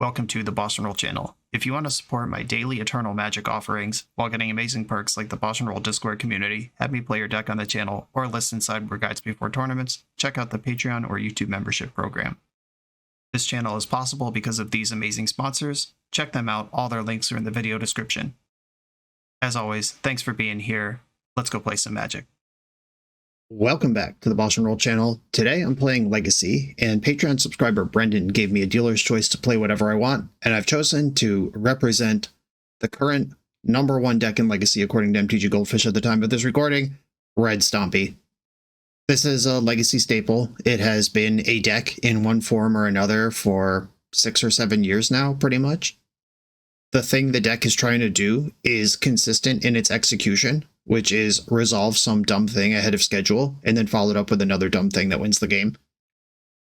welcome to the BoshNRoll channel. If you want to support my daily Eternal Magic offerings while getting amazing perks like the BoshNRoll Discord community, have me play your deck on the channel, or listen sideboard guides before tournaments, check out the Patreon or YouTube membership program. This channel is possible because of these amazing sponsors. Check them out, all their links are in the video description. As always, thanks for being here. Let's go play some Magic. Welcome back to the BoshNRoll channel. Today I'm playing Legacy, and Patreon subscriber Brendan gave me a dealer's choice to play whatever I want, and I've chosen to represent the current #1 deck in Legacy according to MTG Goldfish at the time of this recording, Red Stompy. This is a Legacy staple. It has been a deck in one form or another for 6 or 7 years now, pretty much. The thing the deck is trying to do is consistent in its execution, which is resolve some dumb thing ahead of schedule, and then follow it up with another dumb thing that wins the game.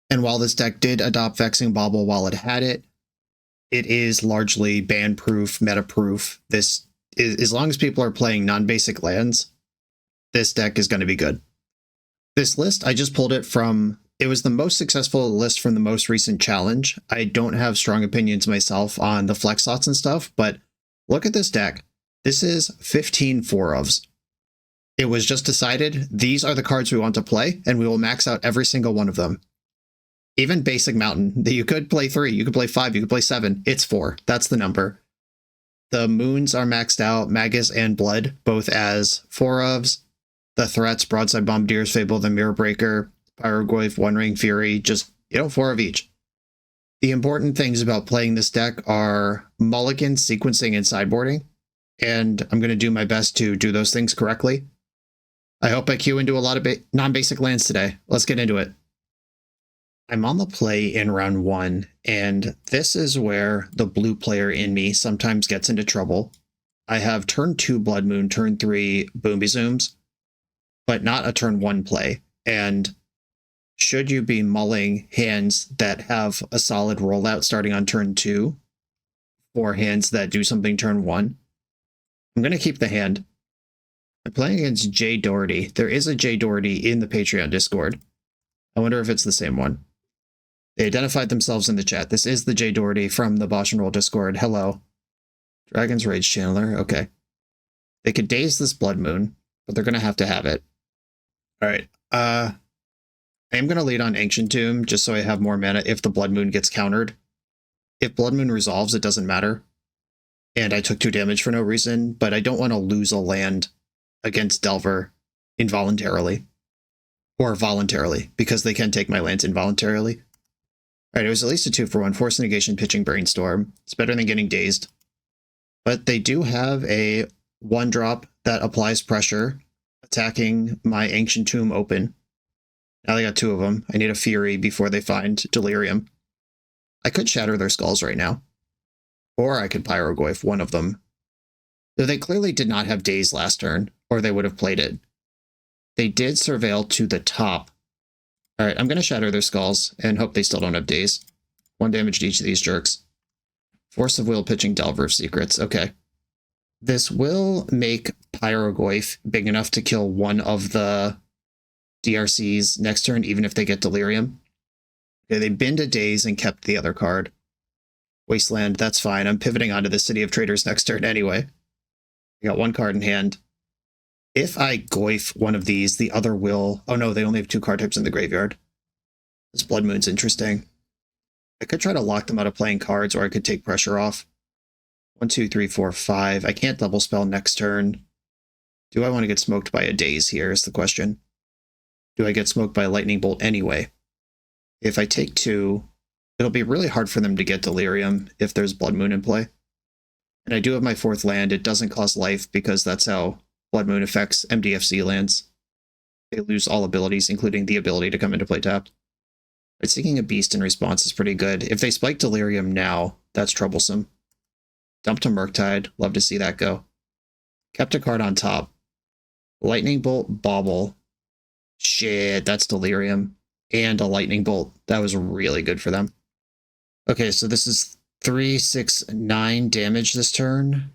And while this deck did adopt Vexing Bauble while it had it, it is largely ban-proof, meta-proof. This is, as long as people are playing non-basic lands, this deck is going to be good. This list, I just pulled it from, it was the most successful list from the most recent challenge. I don't have strong opinions myself on the flex slots and stuff, but look at this deck. This is 15 4-ofs. It was just decided, these are the cards we want to play, and we will max out every single one of them. Even Basic Mountain, you could play 3, you could play 5, you could play 7, it's 4. That's the number. The moons are maxed out, Magus and Blood, both as 4-ofs. The threats, Broadside Bombardiers, Fable the Mirror Breaker, Pyroglyph, One Ring Fury, just, 4 of each. The important things about playing this deck are mulligan, sequencing, and sideboarding, and I'm going to do my best to do those things correctly. I hope I queue into a lot of non-basic lands today. Let's get into it. I'm on the play in round 1, and this is where the blue player in me sometimes gets into trouble. I have turn 2 Blood Moon, turn 3 Boomby Zooms, but not a turn 1 play. And should you be mulling hands that have a solid rollout starting on turn 2, or hands that do something turn 1, I'm going to keep the hand. I'm playing against Jay Doherty. There is a Jay Doherty in the Patreon Discord. I wonder if it's the same one. They identified themselves in the chat. This is the Jay Doherty from the BoshNRoll Discord. Hello. Dragon's Rage Channeler. Okay. They could daze this Blood Moon, but they're going to have it. All right. I am going to lead on Ancient Tomb just so I have more mana if the Blood Moon gets countered. If Blood Moon resolves, it doesn't matter. And I took 2 damage for no reason, but I don't want to lose a land against Delver involuntarily. Or voluntarily, because they can take my lands involuntarily. Alright, it was at least a 2-for-1. Force Negation, Pitching Brainstorm. It's better than getting dazed. But they do have a 1-drop that applies pressure, attacking my Ancient Tomb open. Now they got 2 of them. I need a Fury before they find Delirium. I could shatter their skulls right now. Or I could Pyroglyph one of them. Though they clearly did not have Daze last turn, or they would have played it. They did Surveil to the top. Alright, I'm going to shatter their skulls, and hope they still don't have Daze. 1 damage to each of these jerks. Force of Will, pitching Delver of Secrets. Okay. This will make Pyroglyph big enough to kill one of the DRCs next turn, even if they get Delirium. Okay, they binned a Daze and kept the other card. Wasteland, that's fine. I'm pivoting onto the City of Traders next turn anyway. I got 1 card in hand. If I Goyf one of these, the other will... Oh no, they only have 2 card types in the graveyard. This Blood Moon's interesting. I could try to lock them out of playing cards, or I could take pressure off. 1, 2, 3, 4, 5. I can't double spell next turn. Do I want to get smoked by a Daze here is the question. Do I get smoked by a Lightning Bolt anyway? If I take 2, it'll be really hard for them to get Delirium if there's Blood Moon in play. And I do have my 4th land. It doesn't cost life because that's how Blood Moon affects MDFC lands. They lose all abilities, including the ability to come into play tapped. But Seeking a Beast in response is pretty good. If they spike Delirium now, that's troublesome. Dump to Murktide. Love to see that go. Kept a card on top. Lightning Bolt, Bauble. Shit, that's Delirium. And a Lightning Bolt. That was really good for them. Okay, so this is 3, 6, 9 damage this turn.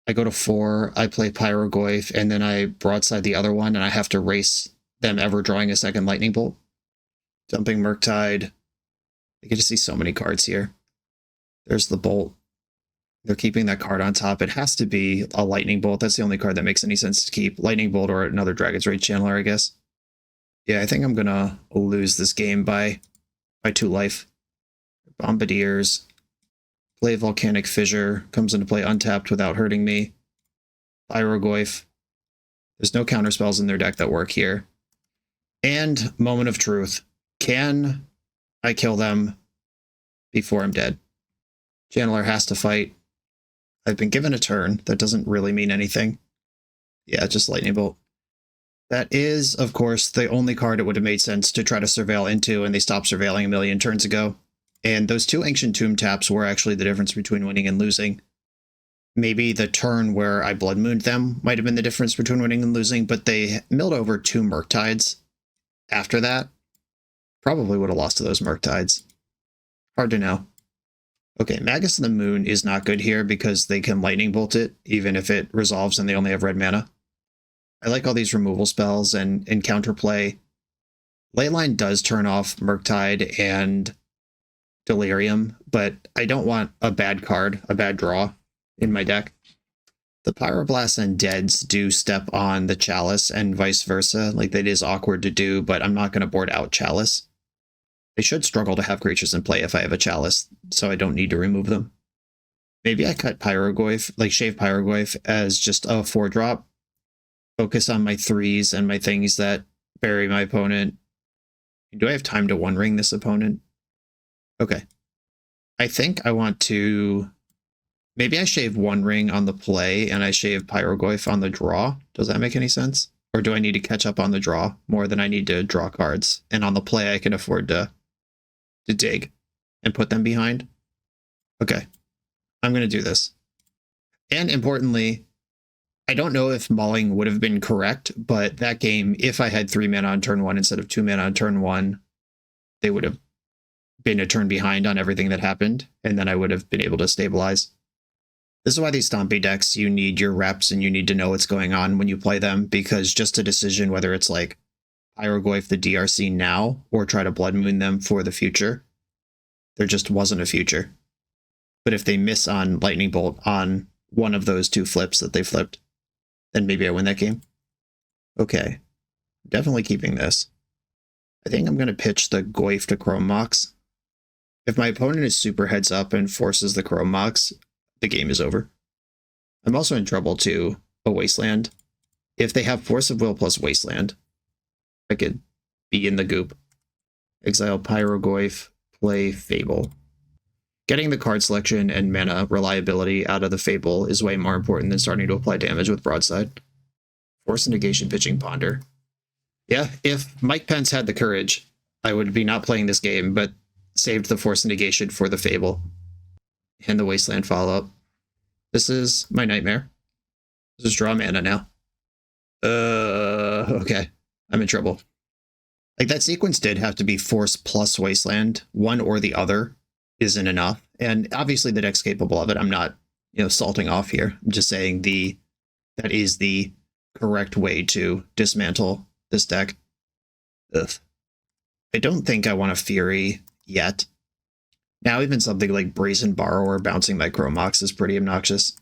I go to 4, I play Pyroglyph, and then I broadside the other one, and I have to race them ever drawing a second Lightning Bolt. Dumping Murktide. I get to see so many cards here. There's the bolt. They're keeping that card on top. It has to be a lightning bolt. That's the only card that makes any sense to keep. Lightning bolt or another Dragon's Rage Channeler, I guess. Yeah, I think I'm gonna lose this game by 2 life. Bombardiers. Play Volcanic Fissure. Comes into play untapped without hurting me. Pyrogoyf. There's no counter spells in their deck that work here. And Moment of Truth. Can I kill them before I'm dead? Channeler has to fight. I've been given a turn. That doesn't really mean anything. Yeah, just Lightning Bolt. That is, of course, the only card it would have made sense to try to surveil into, and they stopped surveilling a million turns ago. And those 2 Ancient Tomb taps were actually the difference between winning and losing. Maybe the turn where I Blood Mooned them might have been the difference between winning and losing, but they milled over 2 Murktides after that. Probably would have lost to those Murktides. Hard to know. Okay, Magus of the Moon is not good here because they can Lightning Bolt it, even if it resolves and they only have red mana. I like all these removal spells and counterplay. Leyline does turn off Murktide and Delirium, but I don't want a bad card, a bad draw in my deck. The Pyroblast and Deads do step on the Chalice and vice versa. Like, that is awkward to do, but I'm not going to board out Chalice. They should struggle to have creatures in play if I have a Chalice, so I don't need to remove them. Maybe I cut Pyrogoyf, like shave Pyrogoyf as just a 4-drop. Focus on my 3s and my things that bury my opponent. Do I have time to One Ring this opponent? Okay. I think I want to... Maybe I shave One Ring on the play and I shave Pyrogoyf on the draw. Does that make any sense? Or do I need to catch up on the draw more than I need to draw cards? And on the play, I can afford to dig and put them behind. Okay, I'm going to do this. And importantly, I don't know if mauling would have been correct, but that game, if I had 3 mana on turn 1 instead of 2 mana on turn 1, they would have been a turn behind on everything that happened, and then I would have been able to stabilize. This is why these Stompy decks, you need your reps and you need to know what's going on when you play them, because just a decision whether it's like Pyrogoyf the DRC now or try to Blood Moon them for the future, there just wasn't a future. But if they miss on Lightning Bolt on one of those 2 flips that they flipped, then maybe I win that game. Okay, definitely keeping this. I think I'm going to pitch the Goyf to Chrome Mox. If my opponent is super heads up and forces the Chrome Mox, the game is over. I'm also in trouble to a Wasteland. If they have Force of Will plus Wasteland, I could be in the goop. Exile Pyrogoyf, play Fable. Getting the card selection and mana reliability out of the Fable is way more important than starting to apply damage with Broadside. Force Negation, pitching Ponder. Yeah, if Mike Pence had the courage, I would be not playing this game, but saved the Force Negation for the Fable. And the Wasteland follow-up. This is my nightmare. This is draw mana now. Okay. I'm in trouble. Like, that sequence did have to be Force plus Wasteland. One or the other isn't enough. And obviously the deck's capable of it. I'm not, salting off here. I'm just saying that is the correct way to dismantle this deck. Ugh. I don't think I want a Fury yet. Now even something like Brazen Borrower bouncing my Chrome Mox is pretty obnoxious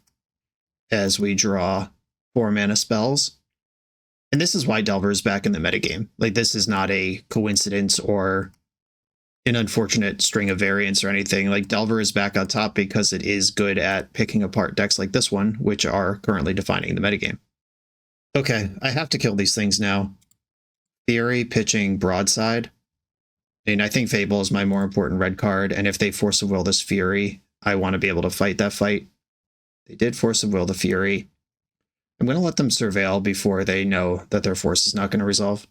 as we draw 4 mana spells. And this is why Delver is back in the metagame. Like, this is not a coincidence or an unfortunate string of variants or anything. Like, Delver is back on top because it is good at picking apart decks like this one, which are currently defining the metagame. Okay, I have to kill these things now. Fury pitching Broadside. I mean, I think Fable is my more important red card, and if they Force of Will this Fury, I want to be able to fight that fight. They did Force of Will the Fury. I'm going to let them surveil before they know that their force is not going to resolve.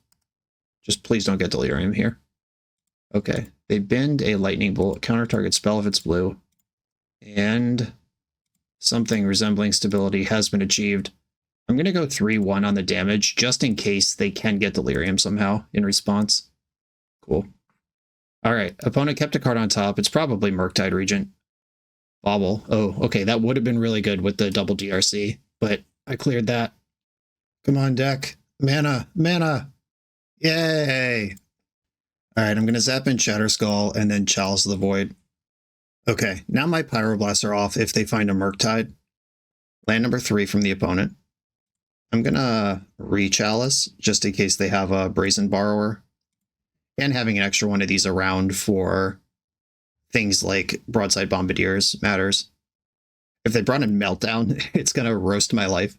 Just please don't get Delirium here. Okay, they bend a Lightning Bolt, counter target spell if it's blue, and something resembling stability has been achieved. I'm going to go 3-1 on the damage, just in case they can get Delirium somehow in response. Cool. Alright, opponent kept a card on top. It's probably Murktide Regent. Bobble. Oh, okay, that would have been really good with the double DRC, but I cleared that. Come on, deck. Mana. Mana. Yay. Alright, I'm going to zap in Shatterskull and then Chalice of the Void. Okay, now my Pyroblasts are off if they find a Murktide. Land number 3 from the opponent. I'm gonna re-chalice just in case they have a Brazen Borrower. And having an extra one of these around for things like Broadside Bombardiers matters. If they brought in Meltdown, it's gonna roast my life.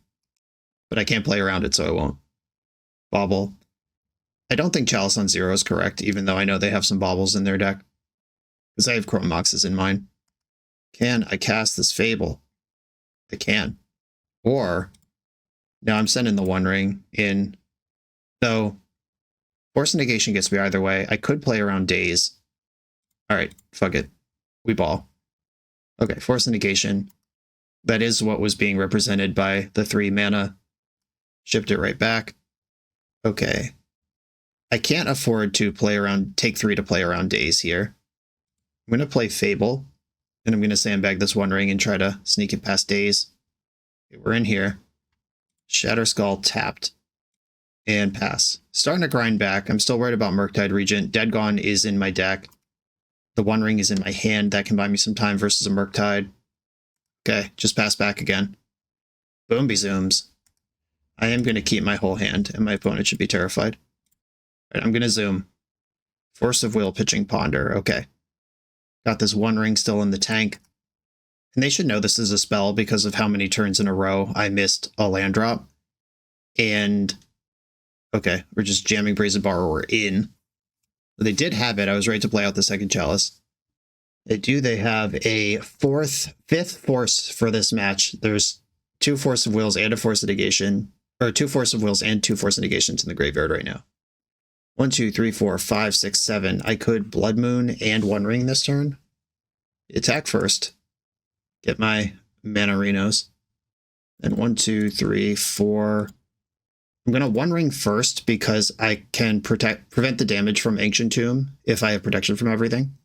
But I can't play around it, so I won't. Bobble. I don't think Chalice on 0 is correct, even though I know they have some baubles in their deck. Because I have Chrome Moxes in mine. Can I cast this Fable? I can. Or, now I'm sending the One Ring in. Though, Force Negation gets me either way. I could play around Daze. Alright, fuck it. We ball. Okay, Force Negation. That is what was being represented by the 3 mana. Shipped it right back. Okay. I can't afford to take 3 to play around Daze here. I'm going to play Fable, and I'm going to sandbag this One Ring and try to sneak it past Daze. Okay, we're in here. Shatter Skull tapped. And pass. Starting to grind back. I'm still worried about Murktide Regent. Dead Gone is in my deck. The One Ring is in my hand. That can buy me some time versus a Murktide. Okay, just pass back again. Boomby zooms. I am going to keep my whole hand, and my opponent should be terrified. All right, I'm going to zoom. Force of Will, pitching Ponder. Okay. Got this One Ring still in the tank. And they should know this is a spell because of how many turns in a row I missed a land drop. And, okay, we're just jamming Brazen Borrower in. They did have it. I was ready to play out the second Chalice. They have a fifth Force for this match. There's 2 Force of Wills and a Force of Negation. Or 2 Force of Wills and 2 Force of Negations in the graveyard right now. 1, 2, 3, 4, 5, 6, 7. I could Blood Moon and One Ring this turn. Attack first. Get my Manarinos. And 1, 2, 3, 4. I'm going to One Ring first because I can prevent the damage from Ancient Tomb if I have protection from everything.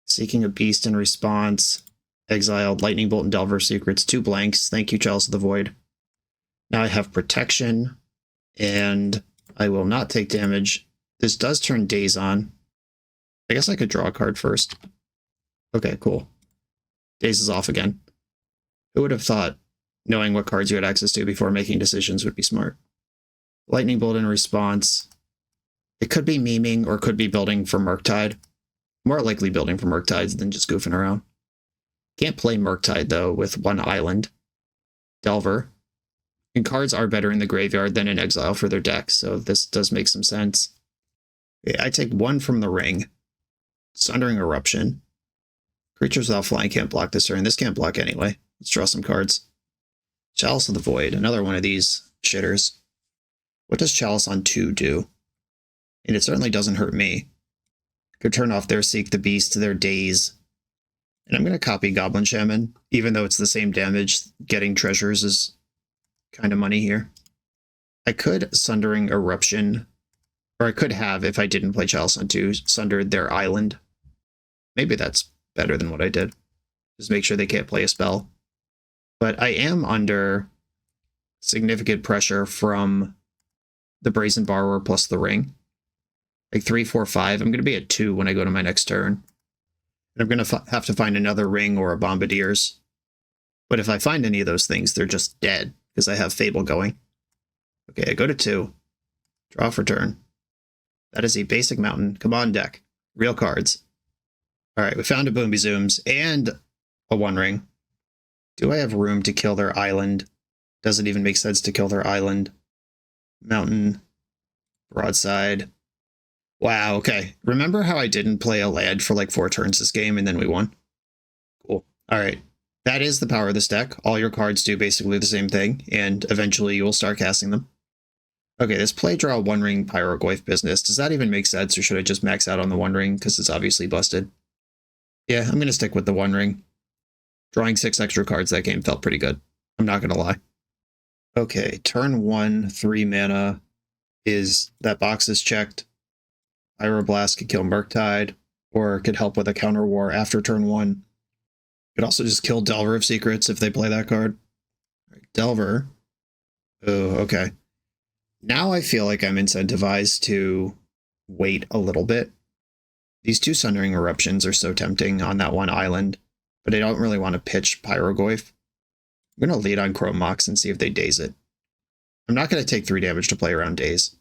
Seeking a Beast in response. Exiled Lightning Bolt and Delver Secrets. 2 blanks. Thank you, Chalice of the Void. Now I have protection. And I will not take damage. This does turn Daze on. I guess I could draw a card first. Okay, cool. Daze is off again. Who would have thought knowing what cards you had access to before making decisions would be smart? Lightning Bolt in response. It could be memeing or could be building for Murktide. More likely building for Murktides than just goofing around. Can't play Murktide, though, with 1 island. Delver. And cards are better in the graveyard than in exile for their deck, so this does make some sense. Okay, I take 1 from the ring. Sundering Eruption. Creatures without flying can't block this turn. This can't block anyway. Let's draw some cards. Chalice of the Void, another one of these shitters. What does Chalice on 2 do? And it certainly doesn't hurt me. Could turn off their Seek the Beast, their Daze. And I'm going to copy Goblin Shaman, even though it's the same damage. Getting treasures is kind of money here. I could Sundering Eruption, or I could have, if I didn't play Chalice on 2, sundered their island. Maybe that's better than what I did. Just make sure they can't play a spell. But I am under significant pressure from the Brazen Borrower plus the ring. Like 3, 4, 5. I'm going to be at 2 when I go to my next turn. And I'm going to have to find another ring or a Bombardiers. But if I find any of those things, they're just dead because I have Fable going. Okay, I go to 2. Draw for turn. That is a basic mountain. Come on, deck. Real cards. All right, we found a Boomby Zooms and a One Ring. Do I have room to kill their island? Doesn't even make sense to kill their island. Mountain. Broadside. Wow, okay. Remember how I didn't play a land for like 4 turns this game and then we won? Cool. All right. That is the power of this deck. All your cards do basically the same thing, and eventually you will start casting them. Okay, this play draw One Ring Pyrogoyf business. Does that even make sense, or should I just max out on the One Ring because it's obviously busted? Yeah, I'm going to stick with the One Ring. Drawing 6 extra cards that game felt pretty good. I'm not going to lie. Okay, turn 1, 3 mana is that box is checked. Pyroblast could kill Murktide, or could help with a counter war after turn 1. Could also just kill Delver of Secrets if they play that card. Right, Delver. Oh, okay. Now I feel like I'm incentivized to wait a little bit. These two Sundering Eruptions are so tempting on that one island, but I don't really want to pitch Pyrogoyf. I'm going to lead on Chrome Mox and see if they daze it. I'm not going to take 3 damage to play around daze.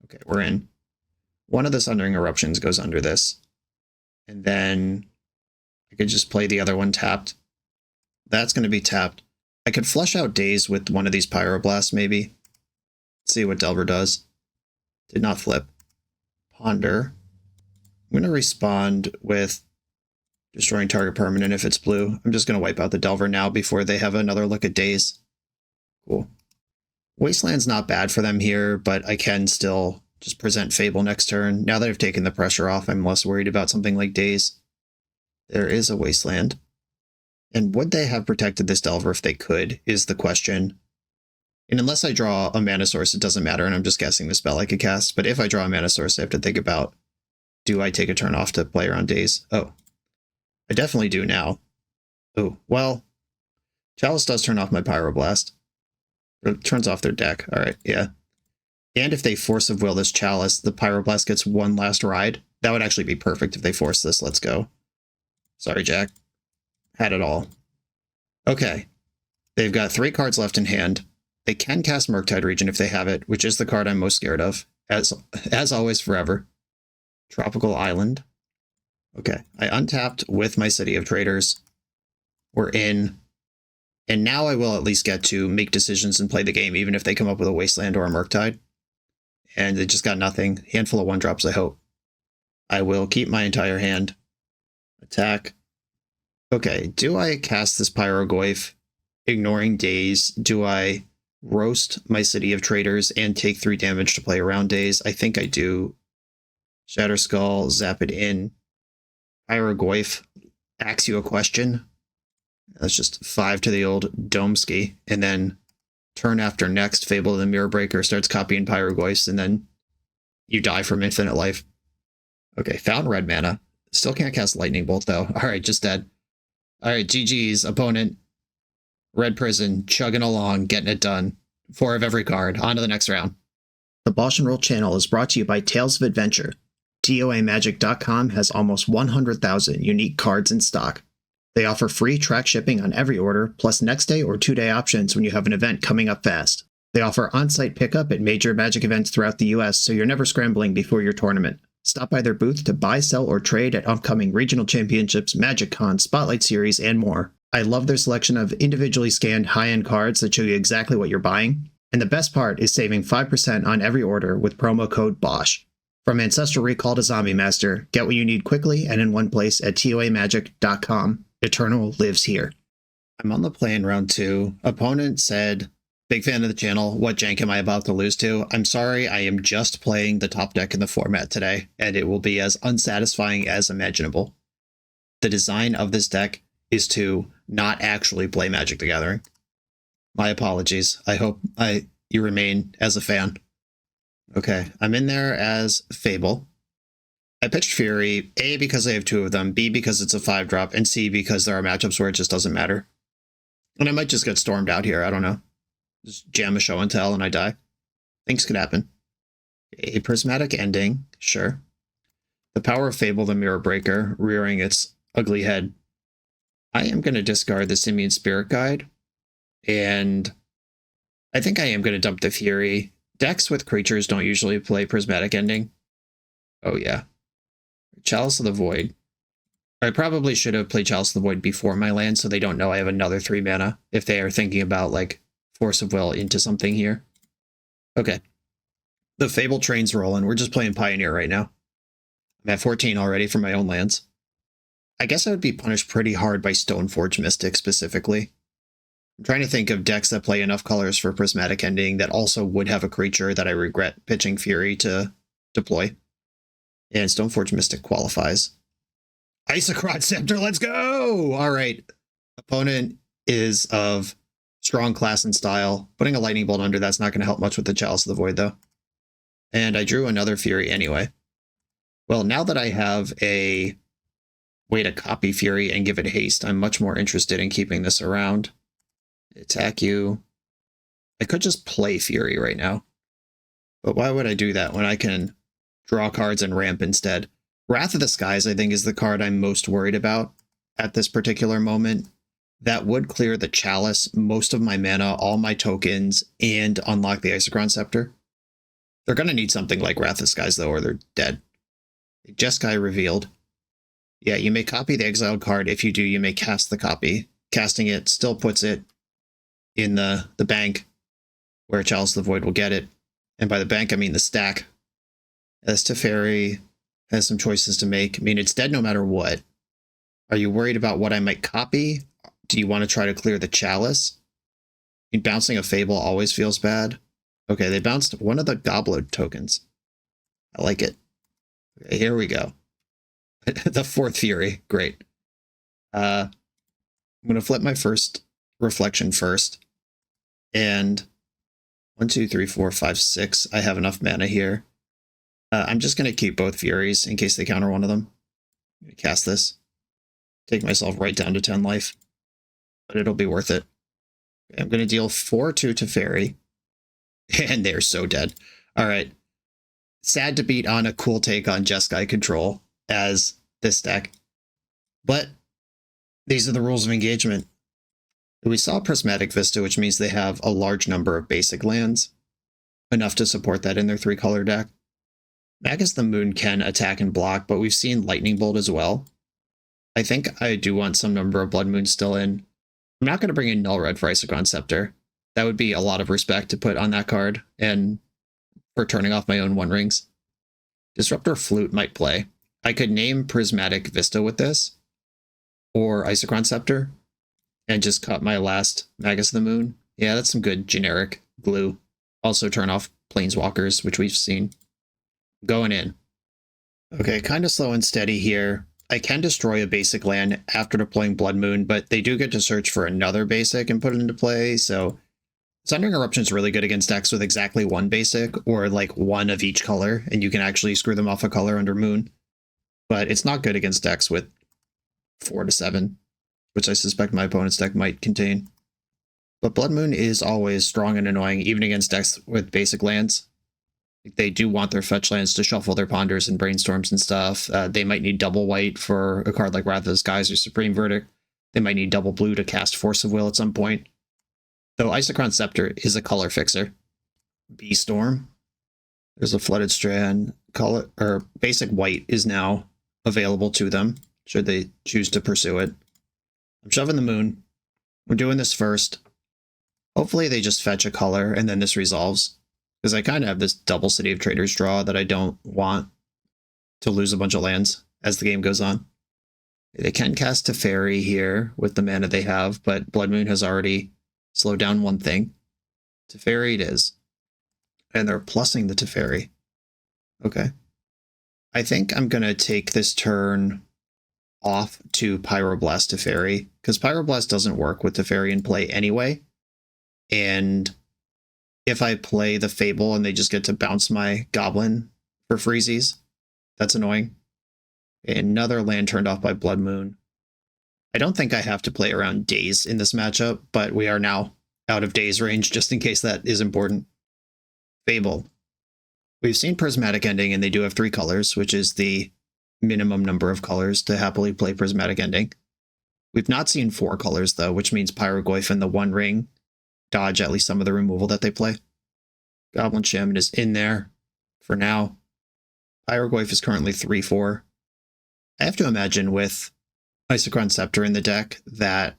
Okay, we're in. One of the Sundering Eruptions goes under this. And then I could just play the other one tapped. That's going to be tapped. I could flush out daze with one of these Pyroblasts, maybe. See what Delver does. Did not flip. Ponder. I'm going to respond with destroying target permanent if it's blue. I'm just going to wipe out the Delver now before they have another look at daze. Cool. Wasteland's not bad for them here, but I can still just present Fable next turn. Now that I've taken the pressure off, I'm less worried about something like daze. There is a Wasteland. And would they have protected this Delver if they could, is the question. And unless I draw a mana source, it doesn't matter, and I'm just guessing the spell I could cast. But if I draw a mana source, I have to think about, do I take a turn off to play around daze? Oh, I definitely do now. Oh, well, Chalice does turn off my Pyroblast. It turns off their deck. All right, yeah. And if they Force of Will this Chalice, the Pyroblast gets one last ride. That would actually be perfect if they force this. Let's go. Sorry, Jack. Had it all. Okay. They've got 3 cards left in hand. They can cast Murktide Region if they have it, which is the card I'm most scared of. As always, forever. Tropical Island. Okay. I untapped with my City of Traders. We're in. And now I will at least get to make decisions and play the game, even if they come up with a Wasteland or a Murktide. And they just got nothing. Handful of 1-drops, I hope. I will keep my entire hand. Attack. Okay, do I cast this Pyrogoyf, ignoring daze? Do I roast my City of Traders and take 3 damage to play around daze? I think I do. Shatter Skull, zap it in. Pyrogoyf, ask you a question. That's just 5 to the old Domsky. And then turn after next, Fable of the Mirror Breaker starts copying Pyrogoyfs, and then you die from infinite life. Okay, found red mana. Still can't cast Lightning Bolt, though. All right, just dead. All right, GG's, opponent. Red Prison, chugging along, getting it done. 4 of every card. On to the next round. The BoshNRoll channel is brought to you by Tales of Adventure. TOAMagic.com has almost 100,000 unique cards in stock. They offer free track shipping on every order, plus next-day or 2-day options when you have an event coming up fast. They offer on-site pickup at major Magic events throughout the US, so you're never scrambling before your tournament. Stop by their booth to buy, sell, or trade at upcoming regional championships, Magic Con, Spotlight Series, and more. I love their selection of individually scanned high-end cards that show you exactly what you're buying. And the best part is saving 5% on every order with promo code BOSH. From Ancestral Recall to Zombie Master, get what you need quickly and in one place at TOAMagic.com. Eternal lives here. I'm on the play in round 2. Opponent said, big fan of the channel. What jank am I about to lose to? I'm sorry, I am just playing the top deck in the format today, and it will be as unsatisfying as imaginable. The design of this deck is to not actually play Magic the Gathering. My apologies. I hope you remain as a fan. Okay, I'm in there as Fable. I pitched Fury, A, because I have 2 of them, B, because it's a 5-drop, and C, because there are matchups where it just doesn't matter. And I might just get stormed out here, I don't know. Just jam a show and tell and I die. Things could happen. A prismatic ending, sure. The power of Fable, the Mirror Breaker, rearing its ugly head. I am going to discard the Simian Spirit Guide, and I think I am going to dump the Fury. Decks with creatures don't usually play prismatic ending. Oh yeah. Chalice of the Void. I probably should have played Chalice of the Void before my land so they don't know I have another 3 mana if they are thinking about like Force of Will into something here. Okay. The Fable train's rolling. We're just playing Pioneer right now. I'm at 14 already for my own lands. I guess I would be punished pretty hard by Stoneforge Mystic specifically. I'm trying to think of decks that play enough colors for prismatic ending that also would have a creature that I regret pitching Fury to deploy. And Stoneforge Mystic qualifies. Isocrot Scepter, let's go! All right. Opponent is of strong class and style. Putting a Lightning Bolt under that's not going to help much with the Chalice of the Void, though. And I drew another Fury anyway. Well, now that I have a way to copy Fury and give it haste, I'm much more interested in keeping this around. Attack you. I could just play Fury right now. But why would I do that when I can draw cards and ramp instead? Wrath of the Skies, I think, is the card I'm most worried about at this particular moment. That would clear the Chalice, most of my mana, all my tokens, and unlock the Isochron Scepter. They're going to need something like Wrath of the Skies, though, or they're dead. Jeskai revealed. Yeah, you may copy the exiled card. If you do, you may cast the copy. Casting it still puts it in the bank, where Chalice of the Void will get it. And by the bank, I mean the stack. As Teferi has some choices to make. I mean, it's dead no matter what. Are you worried about what I might copy? Do you want to try to clear the Chalice? I mean, bouncing a Fable always feels bad. Okay, they bounced one of the Goblet tokens. I like it. Okay, here we go. The fourth Fury. Great. I'm going to flip my first Reflection first. And 1, 2, 3, 4, 5, 6. I have enough mana here. I'm just going to keep both Furies in case they counter one of them. I'm going to cast this. Take myself right down to 10 life. But it'll be worth it. Okay, I'm going to deal 4-2 to Fairy. And they're so dead. All right. Sad to beat on a cool take on Jeskai control as this deck. But these are the rules of engagement. We saw Prismatic Vista, which means they have a large number of basic lands. Enough to support that in their 3-color deck. Magus the Moon can attack and block, but we've seen Lightning Bolt as well. I think I do want some number of Blood Moons still in. I'm not going to bring in Null Red for Isochron Scepter. That would be a lot of respect to put on that card, and for turning off my own One Rings. Disruptor Flute might play. I could name Prismatic Vista with this, or Isochron Scepter, and just cut my last Magus of the Moon. Yeah, that's some good generic glue. Also turn off Planeswalkers, which we've seen. Going in. Okay, kind of slow and steady here. I can destroy a basic land after deploying Blood Moon, but they do get to search for another basic and put it into play, so Sundering Eruption is really good against decks with exactly one basic, or like one of each color, and you can actually screw them off a color under Moon. But it's not good against decks with 4 to 7, which I suspect my opponent's deck might contain. But Blood Moon is always strong and annoying, even against decks with basic lands. They do want their fetch lands to shuffle their Ponders and Brainstorms and stuff. They might need double white for a card like Wrath of the Skies or Supreme Verdict. They might need double blue to cast Force of Will at some point. Though Isochron Scepter is a color fixer. B-Storm. There's a Flooded Strand. Color, or basic white is now available to them, should they choose to pursue it. I'm shoving the Moon. We're doing this first. Hopefully they just fetch a color and then this resolves. Because I kind of have this double City of Traders draw that I don't want to lose a bunch of lands as the game goes on. They can cast Teferi here with the mana they have, but Blood Moon has already slowed down one thing. Teferi it is. And they're plussing the Teferi. Okay. I think I'm going to take this turn off to Pyroblast Teferi, because Pyroblast doesn't work with Teferi in play anyway. And if I play the Fable and they just get to bounce my Goblin for freezies, that's annoying. Another land turned off by Blood Moon. I don't think I have to play around Daze in this matchup, but we are now out of Daze range, just in case that is important. Fable. We've seen Prismatic Ending, and they do have 3 colors, which is the minimum number of colors to happily play Prismatic Ending. We've not seen 4 colors, though, which means Pyrogoyf and the One Ring dodge at least some of the removal that they play. Goblin Shaman is in there for now. Pyrogoyf is currently 3-4. I have to imagine with Isochron Scepter in the deck that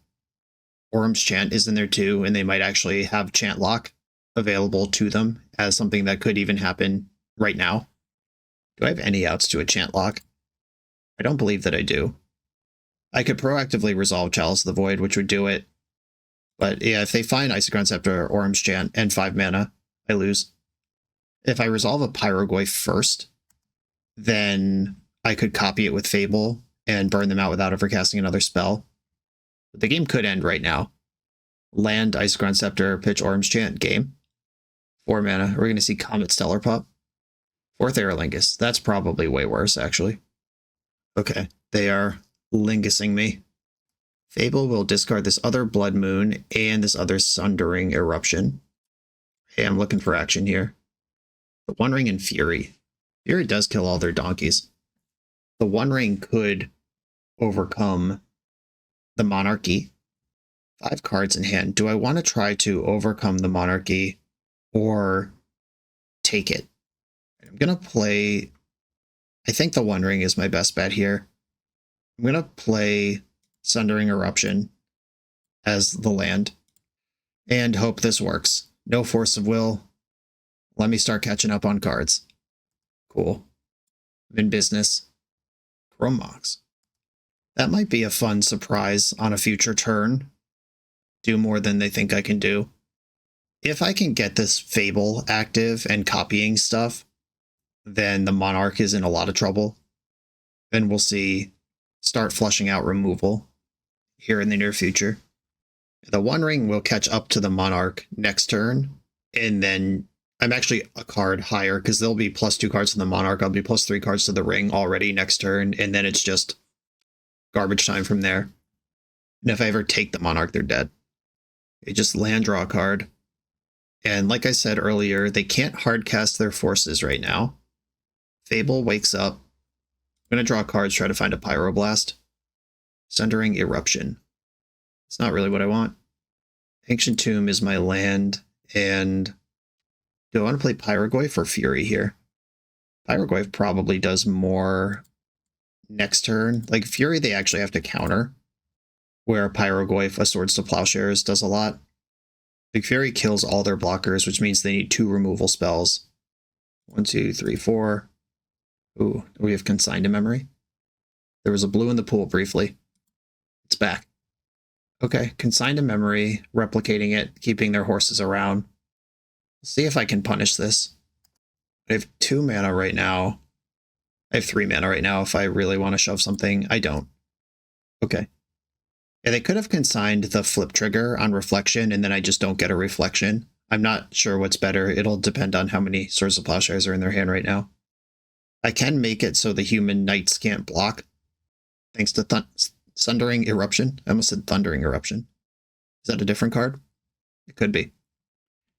Orm's Chant is in there too, and they might actually have Chant Lock available to them as something that could even happen right now. Do I have any outs to a Chant Lock? I don't believe that I do. I could proactively resolve Chalice of the Void, which would do it. But yeah, if they find Isochron Scepter or Orm's Chant and 5 mana, I lose. If I resolve a Pyrogoyf first, then I could copy it with Fable and burn them out without ever casting another spell. But the game could end right now. Land, Isochron Scepter, pitch Orm's Chant, game. 4 mana. We're going to see Comet Stellar Pup. 4th Aerolingus. That's probably way worse, actually. Okay, they are Lingusing me. Fable will discard this other Blood Moon and this other Sundering Eruption. Hey, I'm looking for action here. The One Ring and Fury. Fury does kill all their donkeys. the One Ring could overcome the Monarchy. 5 cards in hand. Do I want to try to overcome the Monarchy or take it? I'm going to play... I think the One Ring is my best bet here. I'm going to play Sundering Eruption as the land and hope this works. No force of will. Let me start catching up on cards. Cool. I'm in business. Chrome Mox. That might be a fun surprise on a future turn. Do more than they think I can do. If I can get this Fable active and copying stuff, then the Monarch is in a lot of trouble. Then we'll see start flushing out removal here in the near future. The One Ring will catch up to the Monarch next turn, and then I'm actually a card higher because there'll be +2 cards to the Monarch. I'll be +3 cards to the Ring already next turn, and then it's just garbage time from there. And if I ever take the Monarch, they're dead. They just land, draw a card. And like I said earlier, they can't hardcast their forces right now. Fable wakes up. I'm going to draw cards, try to find a Pyroblast. Sundering Eruption. It's not really what I want. Ancient Tomb is my land, and do I want to play Pyrogoyf or Fury here? Pyrogoyf probably does more next turn. Like Fury, they actually have to counter, where Pyrogoyf, a Swords to Plowshares, does a lot. Like Fury kills all their blockers, which means they need 2 removal spells. 1, 2, 3, 4. Ooh, we have Consigned to Memory. There was a blue in the pool briefly. It's back. Okay, Consigned to Memory, replicating it, keeping their horses around. Let's see if I can punish this. I have 2 mana right now. I have 3 mana right now if I really want to shove something. I don't. Okay. Yeah, they could have consigned the flip trigger on Reflection, and then I just don't get a Reflection. I'm not sure what's better. It'll depend on how many Swords of Plowshares are in their hand right now. I can make it so the human knights can't block, thanks to Sundering Eruption. I almost said Thundering Eruption. Is that a different card? It could be.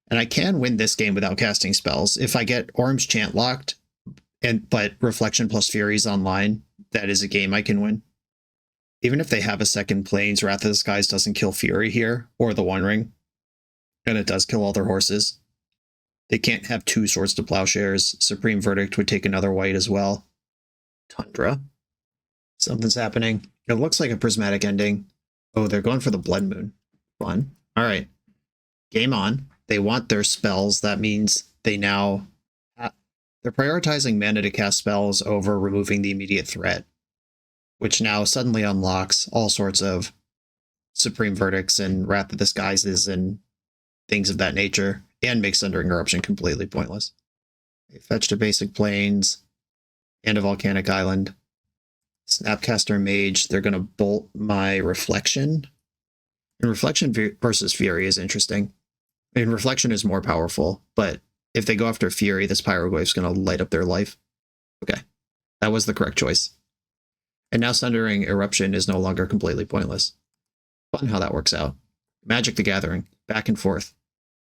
And I can win this game without casting spells. If I get Orm's Chant locked, but Reflection plus Fury's online, that is a game I can win. Even if they have a second Plains, Wrath of the Skies doesn't kill Fury here, or the One Ring, and it does kill all their horses. They can't have 2 Swords to Plowshares. Supreme Verdict would take another white as well. Tundra. Something's happening. It looks like a prismatic ending. Oh, they're going for the Blood Moon. Fun. All right. Game on. They want their spells. That means they now... They're prioritizing mana to cast spells over removing the immediate threat, which now suddenly unlocks all sorts of Supreme Verdicts and Wrath of the Skies and things of that nature, and makes Sundering Eruption completely pointless. They fetched a basic Plains and a Volcanic Island. Snapcaster Mage, they're going to bolt my Reflection. And Reflection versus Fury is interesting. I mean, Reflection is more powerful, but if they go after Fury, this Pyrogoyf's going to light up their life. Okay, that was the correct choice. And now Sundering Eruption is no longer completely pointless. Fun how that works out. Magic the Gathering, back and forth.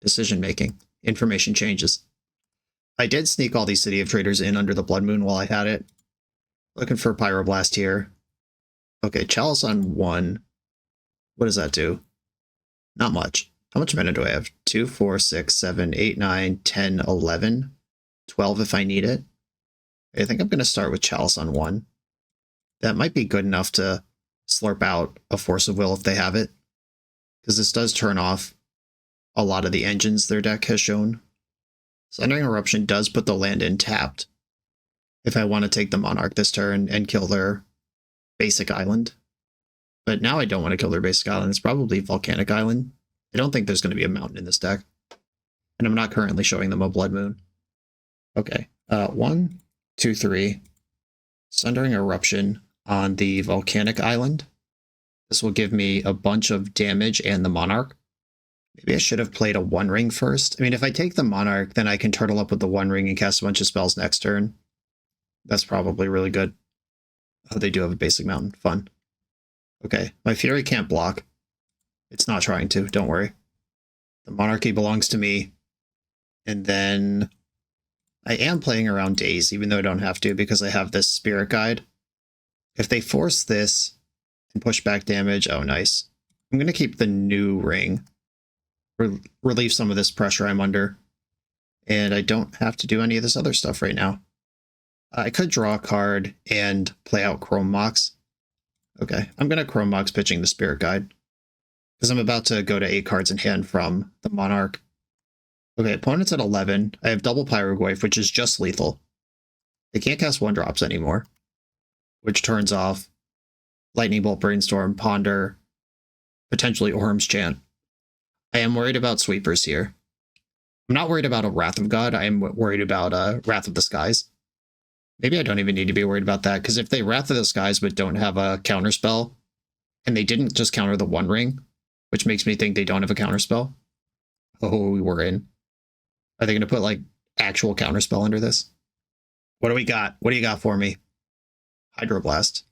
Decision making. Information changes. I did sneak all these City of Traders in under the Blood Moon while I had it. Looking for Pyroblast here. Okay, Chalice on 1. What does that do? Not much. How much mana do I have? 2, 4, 6, 7, 8, 9, 10, 11, 12 if I need it. I think I'm going to start with Chalice on 1. That might be good enough to slurp out a Force of Will if they have it, because this does turn off a lot of the engines their deck has shown. Sundering Eruption does put the land in tapped if I want to take the Monarch this turn and kill their basic island. But now I don't want to kill their basic island. It's probably Volcanic Island. I don't think there's going to be a mountain in this deck. And I'm not currently showing them a Blood Moon. Okay. 1, 2, 3. Sundering Eruption on the Volcanic Island. This will give me a bunch of damage and the Monarch. Maybe I should have played a One Ring first. I mean, if I take the Monarch, then I can turtle up with the One Ring and cast a bunch of spells next turn. That's probably really good. Oh, they do have a basic mountain. Fun. Okay, my Fury can't block. It's not trying to, don't worry. The Monarchy belongs to me. And then I am playing around Daze, even though I don't have to, because I have this Spirit Guide. If they force this and push back damage, oh, nice. I'm going to keep the new ring. Relieve some of this pressure I'm under. And I don't have to do any of this other stuff right now. I could draw a card and play out Chrome Mox. Okay, I'm going to Chrome Mox pitching the Spirit Guide. Because I'm about to go to 8 cards in hand from the Monarch. Okay, opponent's at 11. I have double Pyroglyph, which is just lethal. They can't cast 1-drops anymore, which turns off Lightning Bolt, Brainstorm, Ponder, potentially Orm's Chant. I am worried about sweepers here. I'm not worried about a Wrath of God. I am worried about Wrath of the Skies. Maybe I don't even need to be worried about that, because if they Wrath of the Skies but don't have a counterspell, and they didn't just counter the One Ring, which makes me think they don't have a counterspell. Oh, we're in. Are they going to put, like, actual counterspell under this? What do we got? What do you got for me? Hydroblast.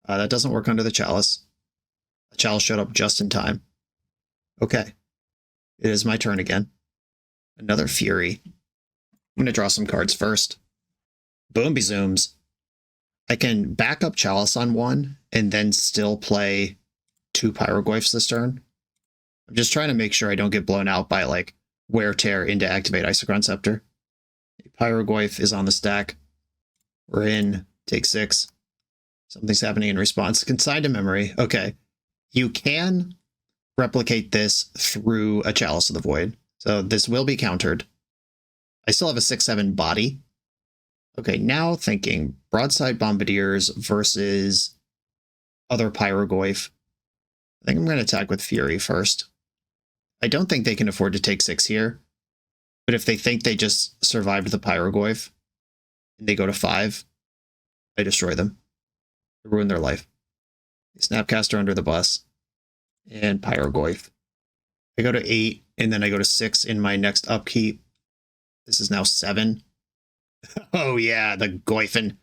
That doesn't work under the Chalice. The Chalice showed up just in time. Okay. It is my turn again. Another Fury. I'm going to draw some cards first. Boomby Zooms. I can back up Chalice on one and then still play 2 Pyroglyphs this turn. I'm just trying to make sure I don't get blown out by, like, Wear Tear into activate Isochron Scepter. Pyroglyph is on the stack. We're in. Take 6. Something's happening in response. Consigned to memory. Okay. You can replicate this through a Chalice of the Void. So this will be countered. I still have a 6/7 body. Okay, now thinking Broadside Bombardiers versus other Pyroglyph. I think I'm going to attack with Fury first. I don't think they can afford to take 6 here. But if they think they just survived the Pyroglyph and they go to 5, I destroy them. I ruin their life. Snapcaster under the bus. And Pyroglyph. I go to 8, and then I go to 6 in my next upkeep. This is now 7. Oh yeah, the Goyfin.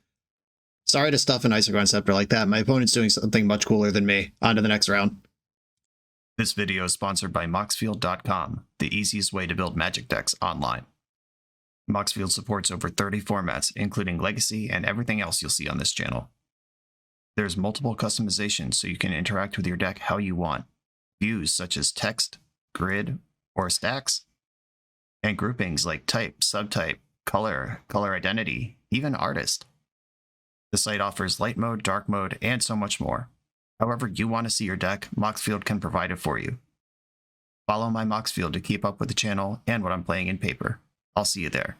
Sorry to stuff an Isochron Scepter like that. My opponent's doing something much cooler than me. On to the next round. This video is sponsored by Moxfield.com, the easiest way to build Magic decks online. Moxfield supports over 30 formats, including Legacy and everything else you'll see on this channel. There's multiple customizations so you can interact with your deck how you want. Views such as text, grid, or stacks, and groupings like type, subtype, color, color identity, even artist. The site offers light mode, dark mode, and so much more. However you want to see your deck, Moxfield can provide it for you. Follow my Moxfield to keep up with the channel and what I'm playing in paper. I'll see you there.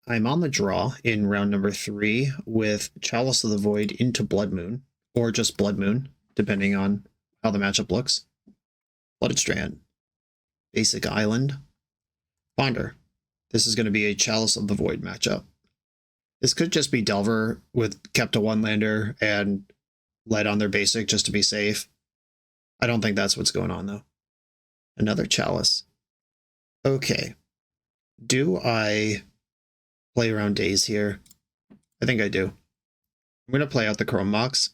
I'm on the draw in round number 3 with Chalice of the Void into Blood Moon, or just Blood Moon, depending on how the matchup looks. Blooded Strand. Basic Island. Ponder. This is going to be a Chalice of the Void matchup. This could just be Delver with kept a 1-lander and led on their basic just to be safe. I don't think that's what's going on, though. Another Chalice. Okay. Do I play around Daze here? I think I do. I'm going to play out the Chrome Mox.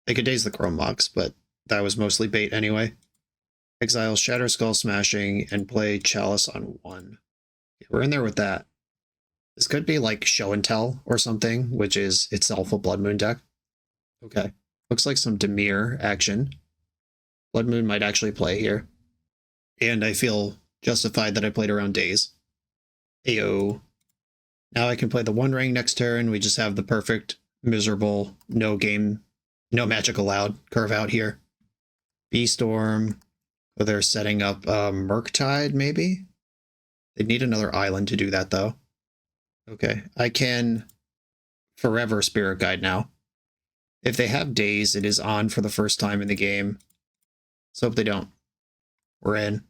I could Daze the Chrome Mox, but that was mostly bait anyway. Exile Shatter Skull Smashing and play Chalice on 1. Okay, we're in there with that. This could be like Show and Tell or something, which is itself a Blood Moon deck. Okay. Looks like some Dimir action. Blood Moon might actually play here. And I feel justified that I played around Daze. Ayo. Now I can play the One Ring next turn. We just have the perfect, miserable, no magic allowed curve out here. B-Storm. Oh, they're setting up Murktide, maybe? They need another island to do that, though. Okay, I can forever Spirit Guide now. If they have Daze, it is on for the first time in the game. Let's hope they don't. We're in.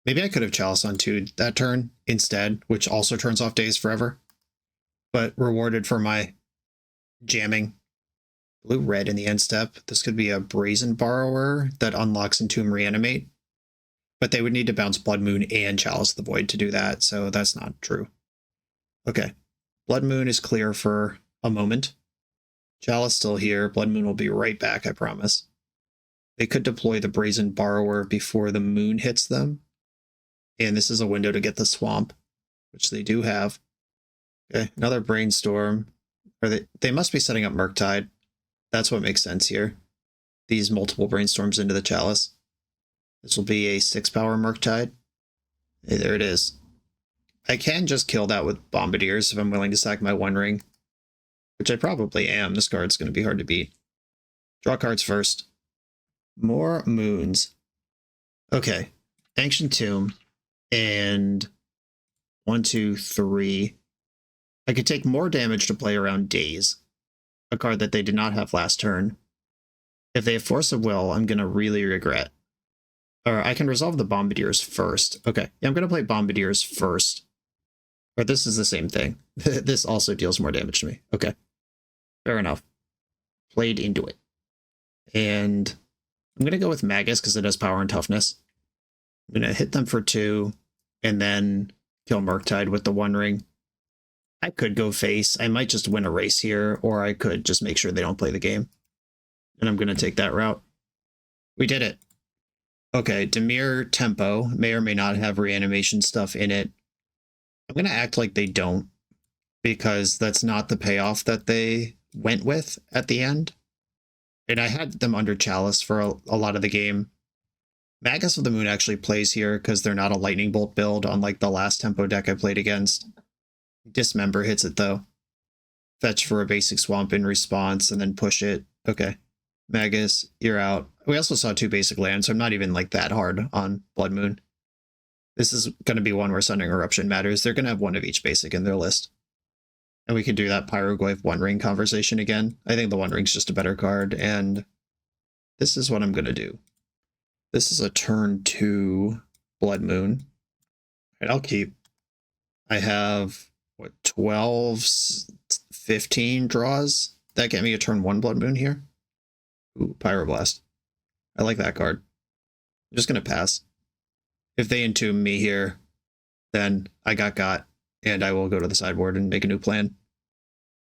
Maybe I could have Chalice on 2 that turn instead, which also turns off Daze forever. But rewarded for my jamming. Blue-red in the end step. This could be a Brazen Borrower that unlocks Entomb Reanimate. But they would need to bounce Blood Moon and Chalice of the Void to do that, so that's not true. Okay. Blood Moon is clear for a moment. Chalice still here. Blood Moon will be right back, I promise. They could deploy the Brazen Borrower before the moon hits them. And this is a window to get the Swamp, which they do have. Okay, another Brainstorm. Or they must be setting up Murktide. That's what makes sense here. These multiple brainstorms into the Chalice. This will be a 6-power Murktide. Hey, there it is. I can just kill that with Bombardiers if I'm willing to sack my One Ring, which I probably am. This card's going to be hard to beat. Draw cards first. More moons. Okay. Ancient Tomb and 1, 2, 3. I could take more damage to play around Daze, a card that they did not have last turn. If they have Force of Will, I'm going to really regret. Or I can resolve the Bombardiers first. Okay, yeah, I'm going to play Bombardiers first. Or this is the same thing. This also deals more damage to me. Okay, fair enough. Played into it. And I'm going to go with Magus because it has power and toughness. I'm going to hit them for 2 and then kill Murktide with the One Ring. I could go face. I might just win a race here, or I could just make sure they don't play the game. And I'm going to take that route. We did it. Okay, Dimir Tempo may or may not have reanimation stuff in it. I'm going to act like they don't, because that's not the payoff that they went with at the end. And I had them under Chalice for a lot of the game. Magus of the Moon actually plays here because they're not a Lightning Bolt build, unlike the last Tempo deck I played against. Dismember hits it though. Fetch for a basic swamp in response and then push it. Okay. Magus, you're out. We also saw 2 basic lands, so I'm not even like that hard on Blood Moon. This is going to be one where Sundering Eruption matters. They're going to have 1 of each basic in their list. And we could do that Pyroglyph One Ring conversation again. I think the One Ring's just a better card, and this is what I'm going to do. This is a turn 2 Blood Moon. And I'll keep. I have, what, 12, 15 draws? That get me a turn 1 Blood Moon here? Ooh, Pyroblast. I like that card. I'm just going to pass. If they entomb me here, then I got, and I will go to the sideboard and make a new plan.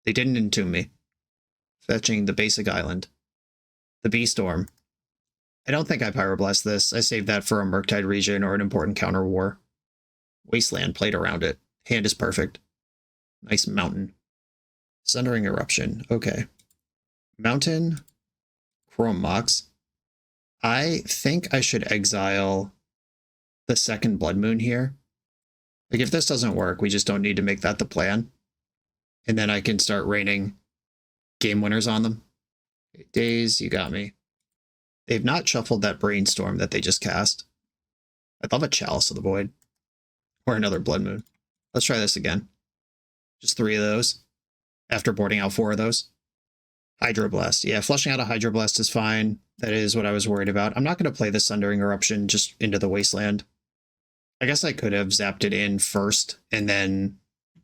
They didn't entomb me. Fetching the basic island. The Bee Storm. I don't think I Pyroblast this. I saved that for a Murktide region or an important counter war. Wasteland played around it. Hand is perfect. Nice mountain. Sundering Eruption. Okay. Mountain. Chrome Mox. I think I should exile the second Blood Moon here. Like, if this doesn't work, we just don't need to make that the plan. And then I can start raining game winners on them. Daze, you got me. They've not shuffled that Brainstorm that they just cast. I'd love a Chalice of the Void. Or another Blood Moon. Let's try this again. Just 3 of those. After boarding out 4 of those. Hydroblast. Yeah, flushing out a Hydroblast is fine. That is what I was worried about. I'm not going to play the Sundering Eruption just into the Wasteland. I guess I could have zapped it in first and then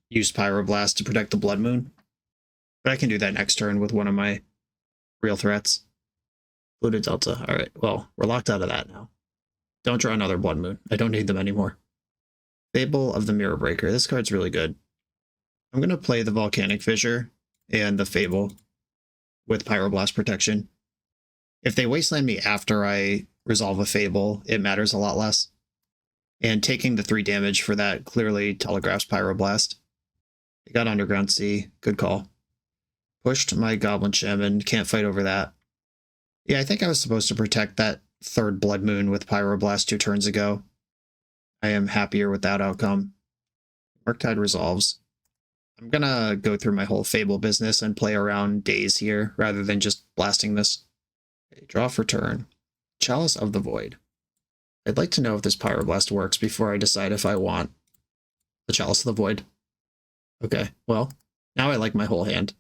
used Pyroblast to protect the Blood Moon. But I can do that next turn with one of my real threats. Polluted Delta. Alright, well, we're locked out of that now. Don't draw another Blood Moon. I don't need them anymore. Fable of the Mirror Breaker. This card's really good. I'm going to play the Volcanic Fissure and the Fable with Pyroblast protection. If they Wasteland me after I resolve a Fable, it matters a lot less. And taking the 3 damage for that clearly telegraphs Pyroblast. They got Underground Sea. Good call. Pushed my Goblin Shaman. Can't fight over that. Yeah, I think I was supposed to protect that 3rd Blood Moon with Pyroblast 2 turns ago. I am happier with that outcome. Murktide resolves. I'm gonna go through my whole Fable business and play around Daze here, rather than just blasting this. Okay, draw for turn. Chalice of the Void. I'd like to know if this Pyroblast works before I decide if I want the Chalice of the Void. Okay, well, now I like my whole hand.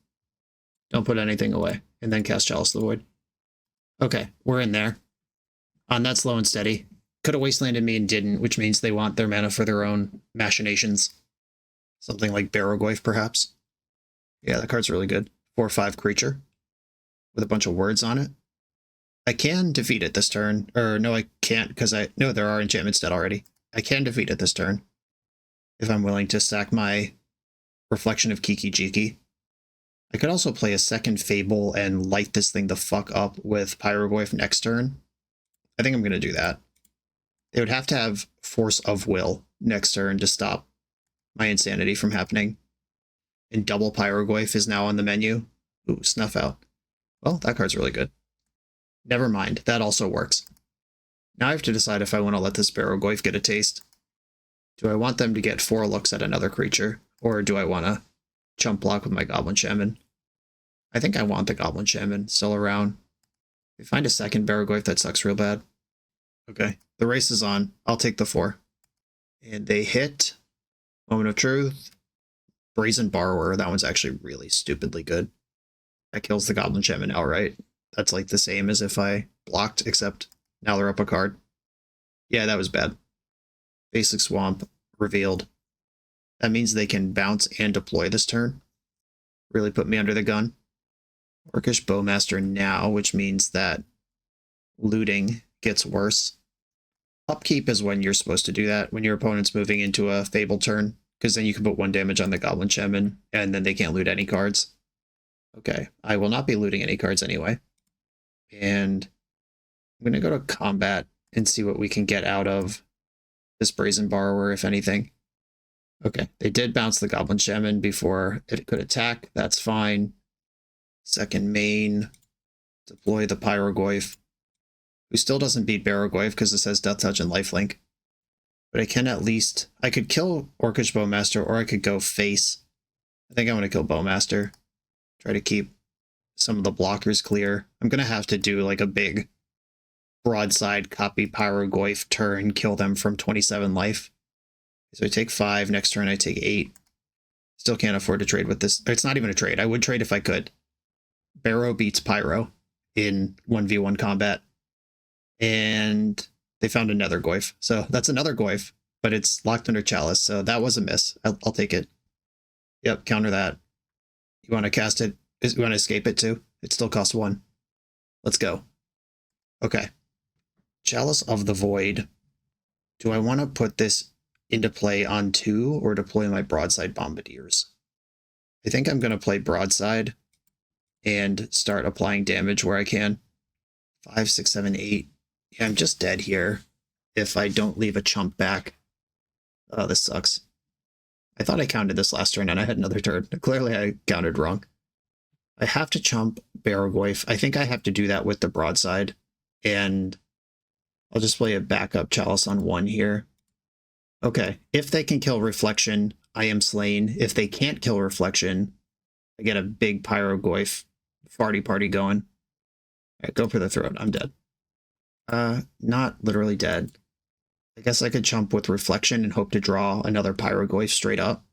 Don't put anything away, and then cast Chalice of the Void. Okay, we're in there. On that slow and steady. Could have wastelanded me and didn't, which means they want their mana for their own machinations. Something like Barrogoyf, perhaps. Yeah, that card's really good. 4/5 creature with a bunch of words on it. I can defeat it this turn. Or no, I can't, because no, there are enchantments dead already. I can defeat it this turn if I'm willing to sack my Reflection of Kiki Jiki. I could also play a second Fable and light this thing the fuck up with Pyrogoyf next turn. I think I'm going to do that. They would have to have Force of Will next turn to stop my insanity from happening. and double Pyroglyph is now on the menu. Ooh, Snuff Out. Well, that card's really good. Never mind, that also works. Now I have to decide if I want to let this Barrowglyph get a taste. Do I want them to get 4 looks at another creature, or do I want to chump block with my Goblin Shaman? I think I want the Goblin Shaman still around. If we find a second Barrowglyph, that sucks real bad. Okay, the race is on. I'll take the 4. And they hit. Moment of Truth. Brazen Borrower. That one's actually really stupidly good. That kills the Goblin Shaman outright. That's like the same as if I blocked, except now they're up a card. Yeah, that was bad. Basic Swamp revealed. That means they can bounce and deploy this turn. Really put me under the gun. Orcish Bowmaster now, which means that looting gets worse. Upkeep is when you're supposed to do that, when your opponent's moving into a Fable turn, because then you can put 1 damage on the Goblin Shaman, and then they can't loot any cards. Okay, I will not be looting any cards anyway. And I'm going to go to combat and see what we can get out of this Brazen Borrower, if anything. Okay, they did bounce the Goblin Shaman before it could attack. That's fine. Second main. Deploy the Pyroglyph, who still doesn't beat Barrowglyph because it says Death Touch and Lifelink. But I can at least... I could kill Orcish Bowmaster, or I could go face. I think I'm going to kill Bowmaster. Try to keep some of the blockers clear. I'm going to have to do like a big broadside copy Pyroglyph turn, kill them from 27 life. So I take 5, next turn I take 8. Still can't afford to trade with this. It's not even a trade. I would trade if I could. Barrow beats Pyro in 1v1 combat. And they found another Goyf. So that's another Goyf, but it's locked under Chalice. So that was a miss. I'll take it. Yep, counter that. You want to cast it? You want to escape it too? It still costs 1. Let's go. Okay. Chalice of the Void. Do I want to put this into play on 2 or deploy my Broadside Bombardiers? I think I'm going to play Broadside and start applying damage where I can. 5, 6, 7, 8. Yeah, I'm just dead here if I don't leave a chump back. Oh, this sucks. I thought I counted this last turn and I had another turn. Clearly I counted wrong. I have to chump Barrowglyph. I think I have to do that with the Broadside. And I'll just play a backup Chalice on 1 here. Okay, if they can kill Reflection, I am slain. If they can't kill Reflection, I get a big Pyroglyph farty party going. All right, go for the throat. I'm dead. Not literally dead. I guess I could chump with Reflection and hope to draw another Pyroglyph straight up.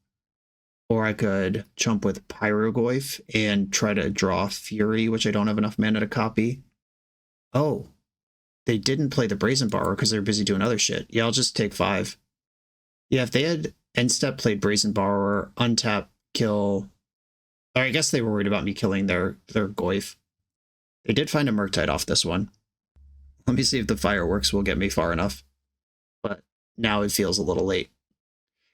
Or I could chump with Pyroglyph and try to draw Fury, which I don't have enough mana to copy. Oh, they didn't play the Brazen Borrower because they're busy doing other shit. Yeah, I'll just take 5. Yeah, if they had end step played Brazen Borrower, untap, kill... Or I guess they were worried about me killing their Goyf. They did find a Murktide off this one. Let me see if the Fireworks will get me far enough. But now it feels a little late.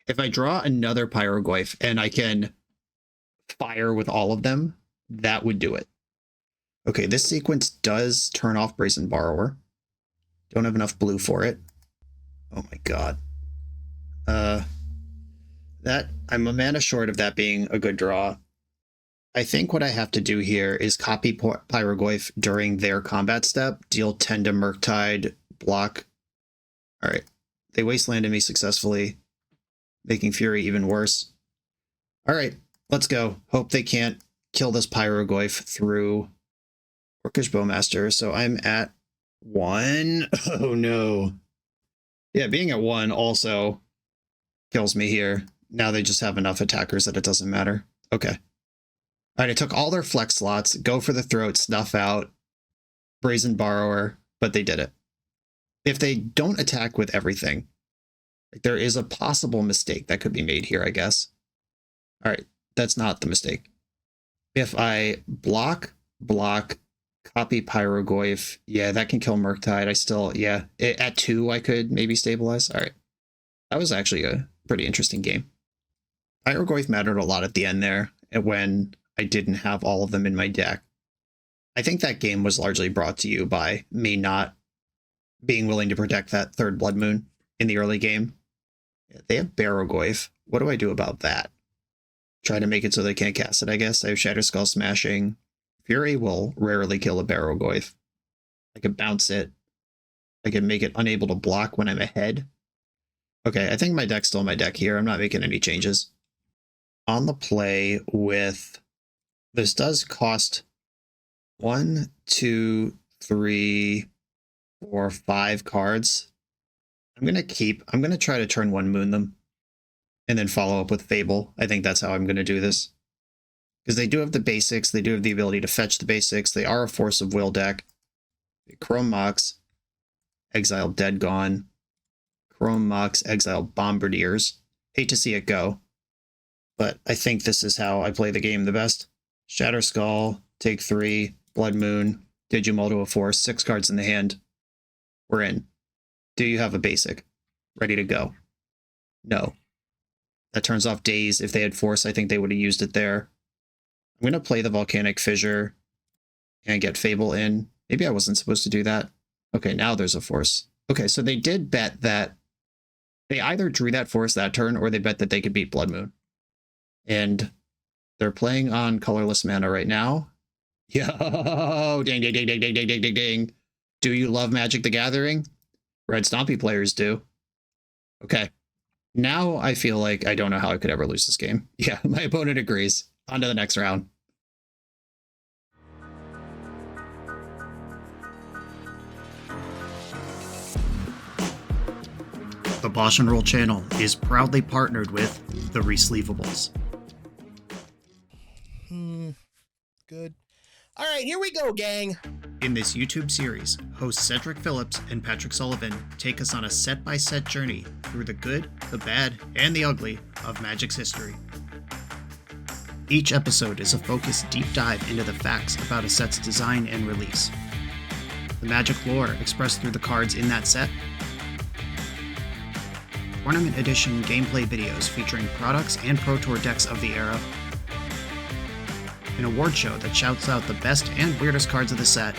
If I draw another Pyroglyph and I can fire with all of them, that would do it. Okay, this sequence does turn off Brazen Borrower. Don't have enough blue for it. Oh my god. I'm a mana short of that being a good draw. I think what I have to do here is copy Pyroglyph during their combat step, deal 10 to Murktide, block. Alright, they wastelanded me successfully, making Fury even worse. Alright, let's go. Hope they can't kill this Pyroglyph through Orcish Bowmaster, so I'm at 1. Oh no. Yeah, being at 1 also kills me here. Now they just have enough attackers that it doesn't matter. Okay. Alright, I took all their flex slots, go for the throat, snuff out, Brazen Borrower, but they did it. If they don't attack with everything, there is a possible mistake that could be made here, I guess. Alright, that's not the mistake. If I block, copy Pyroglyph, yeah, that can kill Murktide. I still, yeah, at 2 I could maybe stabilize. Alright, that was actually a pretty interesting game. Pyroglyph mattered a lot at the end there, when I didn't have all of them in my deck. I think that game was largely brought to you by me not being willing to protect that 3rd Blood Moon in the early game. They have Barrowglyph. What do I do about that? try to make it so they can't cast it, I guess. I have Shatterskull Smashing. Fury will rarely kill a Barrowgoyf. I can bounce it. I can make it unable to block when I'm ahead. Okay, I think my deck's still my deck here. I'm not making any changes. On the play with... This does cost 1, 2, 3, 4, 5 cards. I'm going to try to turn 1 Moon them. And then follow up with Fable. I think that's how I'm going to do this. Because they do have the basics. They do have the ability to fetch the basics. They are a Force of Will deck. Chrome Mox. Exile Dead Gone. Chrome Mox, exile Bombardiers. Hate to see it go. But I think this is how I play the game the best. Shatterskull, take 3, Blood Moon, Digimull to a Force, 6 cards in the hand. We're in. Do you have a basic? Ready to go? No. That turns off Daze. If they had Force, I think they would have used it there. I'm going to play the Volcanic Fissure and get Fable in. Maybe I wasn't supposed to do that. Okay, now there's a Force. Okay, so they did bet that they either drew that Force that turn or they bet that they could beat Blood Moon. And they're playing on colorless mana right now. Yo, ding, ding, ding, ding, ding, ding, ding, ding, ding. Do you love Magic the Gathering? Red Stompy players do. Okay. Now I feel like I don't know how I could ever lose this game. Yeah, my opponent agrees. On to the next round. The BoshNRoll channel is proudly partnered with the Resleevables. Good. All right, here we go, gang. In this YouTube series, hosts Cedric Phillips and Patrick Sullivan take us on a set-by-set journey through the good, the bad, and the ugly of Magic's history. Each episode is a focused deep dive into the facts about a set's design and release, the Magic lore expressed through the cards in that set, Tournament Edition gameplay videos featuring products and Pro Tour decks of the era, an award show that shouts out the best and weirdest cards of the set,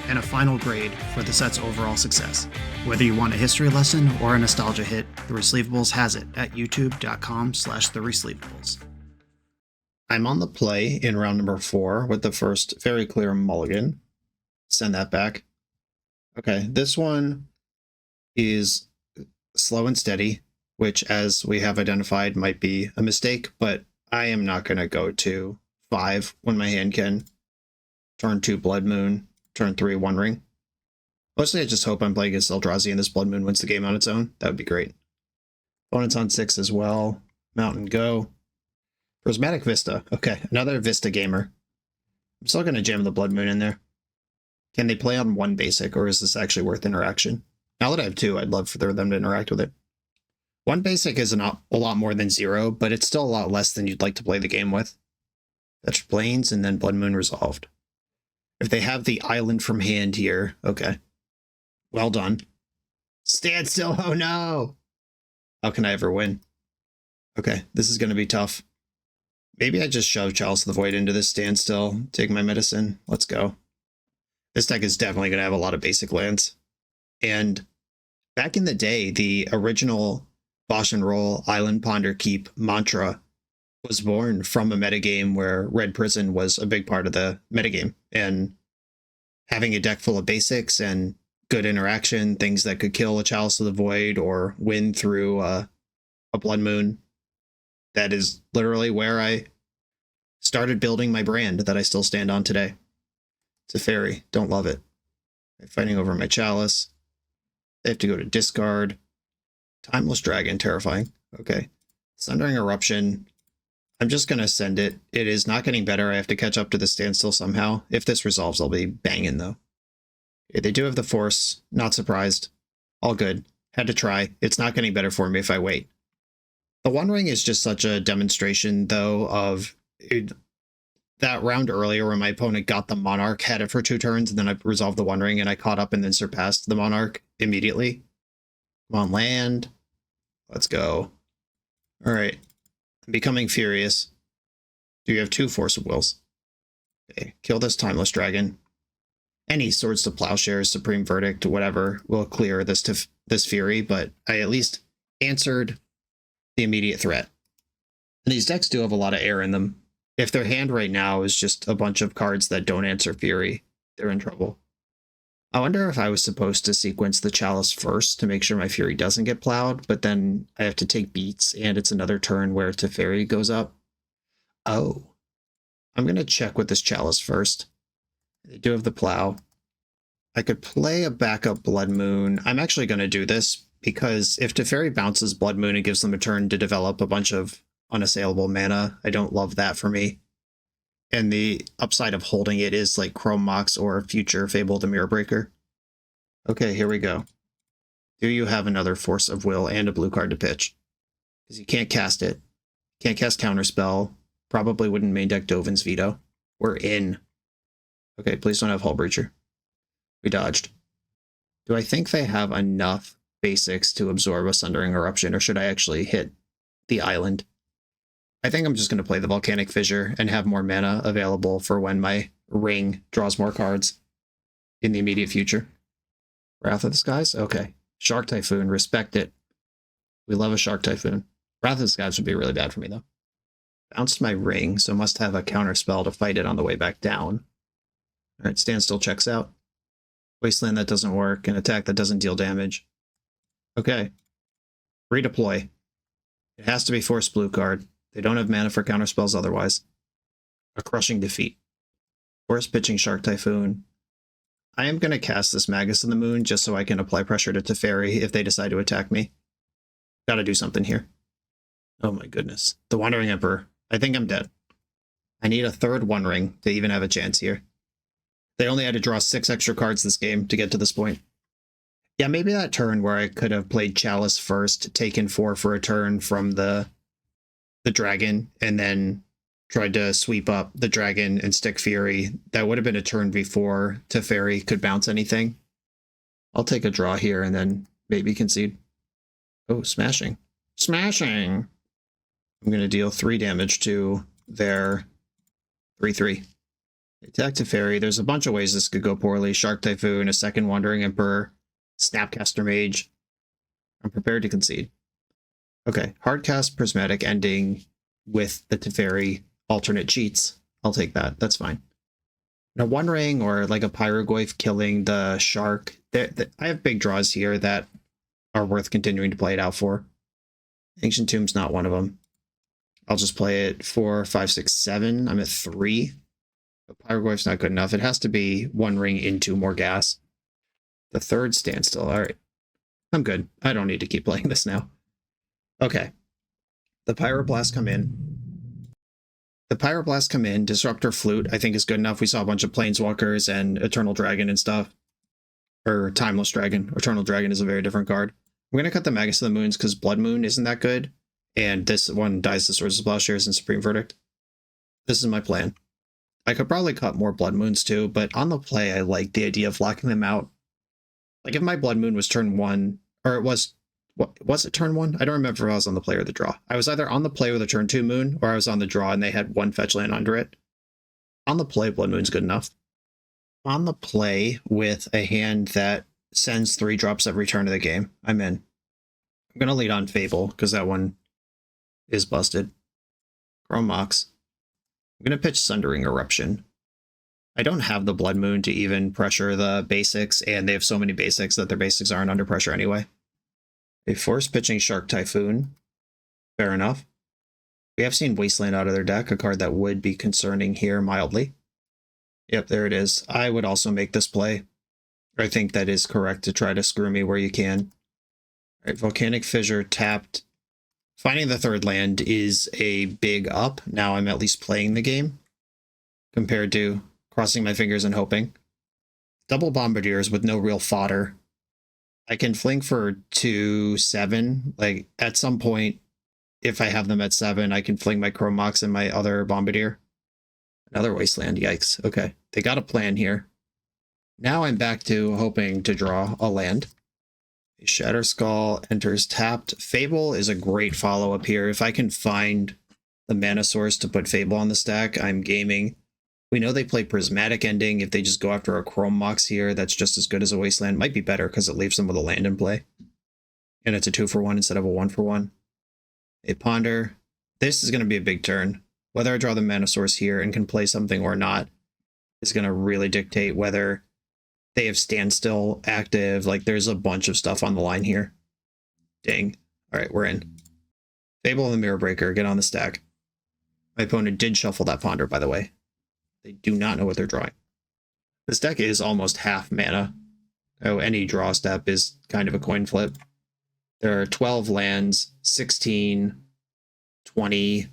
and a final grade for the set's overall success. Whether you want a history lesson or a nostalgia hit, The Resleevables has it at youtube.com/theresleevables. I'm on the play in round number 4 with the first very clear mulligan. Send that back. Okay, this one is slow and steady, which, as we have identified, might be a mistake, but I am not going to go to 5 when my hand can. Turn 2 Blood Moon, turn 3 One Ring. Mostly I just hope I'm playing against Eldrazi and this Blood Moon wins the game on its own. That would be great. Opponent's on 6 as well. Mountain Go. Prismatic Vista. Okay, another Vista gamer. I'm still going to jam the Blood Moon in there. Can they play on 1 basic, or is this actually worth interaction? Now that I have 2, I'd love for them to interact with it. 1 basic is a lot more than 0, but it's still a lot less than you'd like to play the game with. Fetch Plains and then Blood Moon resolved. If they have the island from hand here, okay. Well done. Stand still, oh no! How can I ever win? Okay, this is going to be tough. Maybe I just shove Chalice of the Void into this standstill, take my medicine, let's go. This deck is definitely going to have a lot of basic lands. And back in the day, the original BoshNRoll Island Ponder Keep mantra was born from a metagame where Red Prison was a big part of the metagame. And having a deck full of basics and good interaction, things that could kill a Chalice of the Void or win through a Blood Moon, that is literally where I started building my brand that I still stand on today. It's a fairy. Don't love it. I'm fighting over my Chalice. They have to go to discard. Timeless Dragon, terrifying. Okay. Sundering Eruption. I'm just going to send it. It is not getting better. I have to catch up to the standstill somehow. If this resolves, I'll be banging, though. Okay, they do have the Force. Not surprised. All good. Had to try. It's not getting better for me if I wait. The One Ring is just such a demonstration, though, of that round earlier where my opponent got the Monarch, had it for 2 turns, and then I resolved the One Ring, and I caught up and then surpassed the Monarch immediately. Come on, land. Let's go. All right. I'm becoming furious. Do you have 2 Force of Wills? Okay. Kill this Timeless Dragon. Any Swords to Plowshares, Supreme Verdict, whatever, will clear this fury, but I at least answered the immediate threat. And these decks do have a lot of air in them. If their hand right now is just a bunch of cards that don't answer Fury, they're in trouble. I wonder if I was supposed to sequence the Chalice first to make sure my Fury doesn't get plowed, but then I have to take beats, and it's another turn where Teferi goes up. Oh. I'm going to check with this Chalice first. They do have the plow. I could play a backup Blood Moon. I'm actually going to do this because if Teferi bounces Blood Moon, it gives them a turn to develop a bunch of unassailable mana. I don't love that for me. And the upside of holding it is like Chrome Mox or future Fable the Mirror Breaker. Okay, here we go. Do you have another Force of Will and a blue card to pitch? Because you can't cast it. Can't cast Counterspell. Probably wouldn't main deck Dovin's Veto. We're in. Okay, please don't have Hull Breacher. We dodged. Do I think they have enough basics to absorb a Sundering Eruption, or should I actually hit the island? I think I'm just going to play the Volcanic Fissure and have more mana available for when my ring draws more cards in the immediate future. Wrath of the Skies? Okay. Shark Typhoon, respect it. We love a Shark Typhoon. Wrath of the Skies would be really bad for me, though. Bounced my ring, so must have a counter spell to fight it on the way back down. Alright, Standstill checks out. Wasteland, that doesn't work. An attack that doesn't deal damage. Okay. Redeploy. It has to be Force Blue card. They don't have mana for counterspells otherwise. A Crushing Defeat. Force pitching Shark Typhoon. I am going to cast this Magus of the Moon just so I can apply pressure to Teferi if they decide to attack me. Gotta do something here. Oh my goodness. The Wandering Emperor. I think I'm dead. I need a third One Ring to even have a chance here. They only had to draw 6 extra cards this game to get to this point. Yeah, maybe that turn where I could have played Chalice first, taken 4 for a turn from the dragon, and then tried to sweep up the dragon and stick Fury. That would have been a turn before Teferi could bounce anything. I'll take a draw here and then maybe concede. Oh, smashing. Smashing! I'm going to deal 3 damage to their 3/3. Attack Teferi. There's a bunch of ways this could go poorly. Shark Typhoon, a second Wandering Emperor, Snapcaster Mage. I'm prepared to concede. Okay, Hardcast Prismatic ending with the Teferi alternate cheats. I'll take that. That's fine. Now, One Ring or like a Pyrogoyf killing the Shark. I have big draws here that are worth continuing to play it out for. Ancient Tomb's not one of them. I'll just play it 4, 5, 6, 7. I'm at 3. But Pyrogoyf's not good enough. It has to be One Ring into more gas. The third Standstill. All right. I'm good. I don't need to keep playing this now. Okay. The Pyroblast come in. Disruptor Flute, I think, is good enough. We saw a bunch of Planeswalkers and Eternal Dragon and stuff. Or Timeless Dragon. Eternal Dragon is a very different card. I'm going to cut the Magus of the Moons because Blood Moon isn't that good. And this one dies to Swords of Plowshares and Supreme Verdict. This is my plan. I could probably cut more Blood Moons too, but on the play, I like the idea of locking them out. Like if my Blood Moon was turn 1, or it was... What was it, turn 1? I don't remember if I was on the play or the draw. I was either on the play with a turn 2 moon, or I was on the draw and they had 1 fetch land under it. On the play, Blood Moon's good enough. On the play with a hand that sends 3 drops every turn of the game, I'm in. I'm going to lead on Fable, because that one is busted. Chrome Mox. I'm going to pitch Sundering Eruption. I don't have the Blood Moon to even pressure the basics, and they have so many basics that their basics aren't under pressure anyway. A Force pitching Shark Typhoon. Fair enough. We have seen Wasteland out of their deck, a card that would be concerning here mildly. Yep, there it is. I would also make this play. I think that is correct to try to screw me where you can. Alright, Volcanic Fissure tapped. Finding the third land is a big up. Now I'm at least playing the game, compared to crossing my fingers and hoping. Double Bombardiers with no real fodder. I can fling for 2/7. Like, at some point, if I have them at 7, I can fling my Chrome Mox and my other Bombardier. Another Wasteland, yikes. Okay, they got a plan here. Now I'm back to hoping to draw a land. A Shatter Skull enters tapped. Fable is a great follow-up here. If I can find the mana source to put Fable on the stack, I'm gaming. We know they play Prismatic Ending. If they just go after a Chrome Mox here, that's just as good as a Wasteland. Might be better because it leaves them with a land in play. And it's a 2-for-1 instead of a 1-for-1. They ponder. this is going to be a big turn. Whether I draw the mana source here and can play something or not is going to really dictate whether they have standstill active. Like, there's a bunch of stuff on the line here. Dang. All right, we're in. Fable of the Mirror Breaker, get on the stack. My opponent did shuffle that Ponder, by the way. They do not know what they're drawing. This deck is almost half mana. Oh, any draw step is kind of a coin flip. There are 12 lands, 16, 20,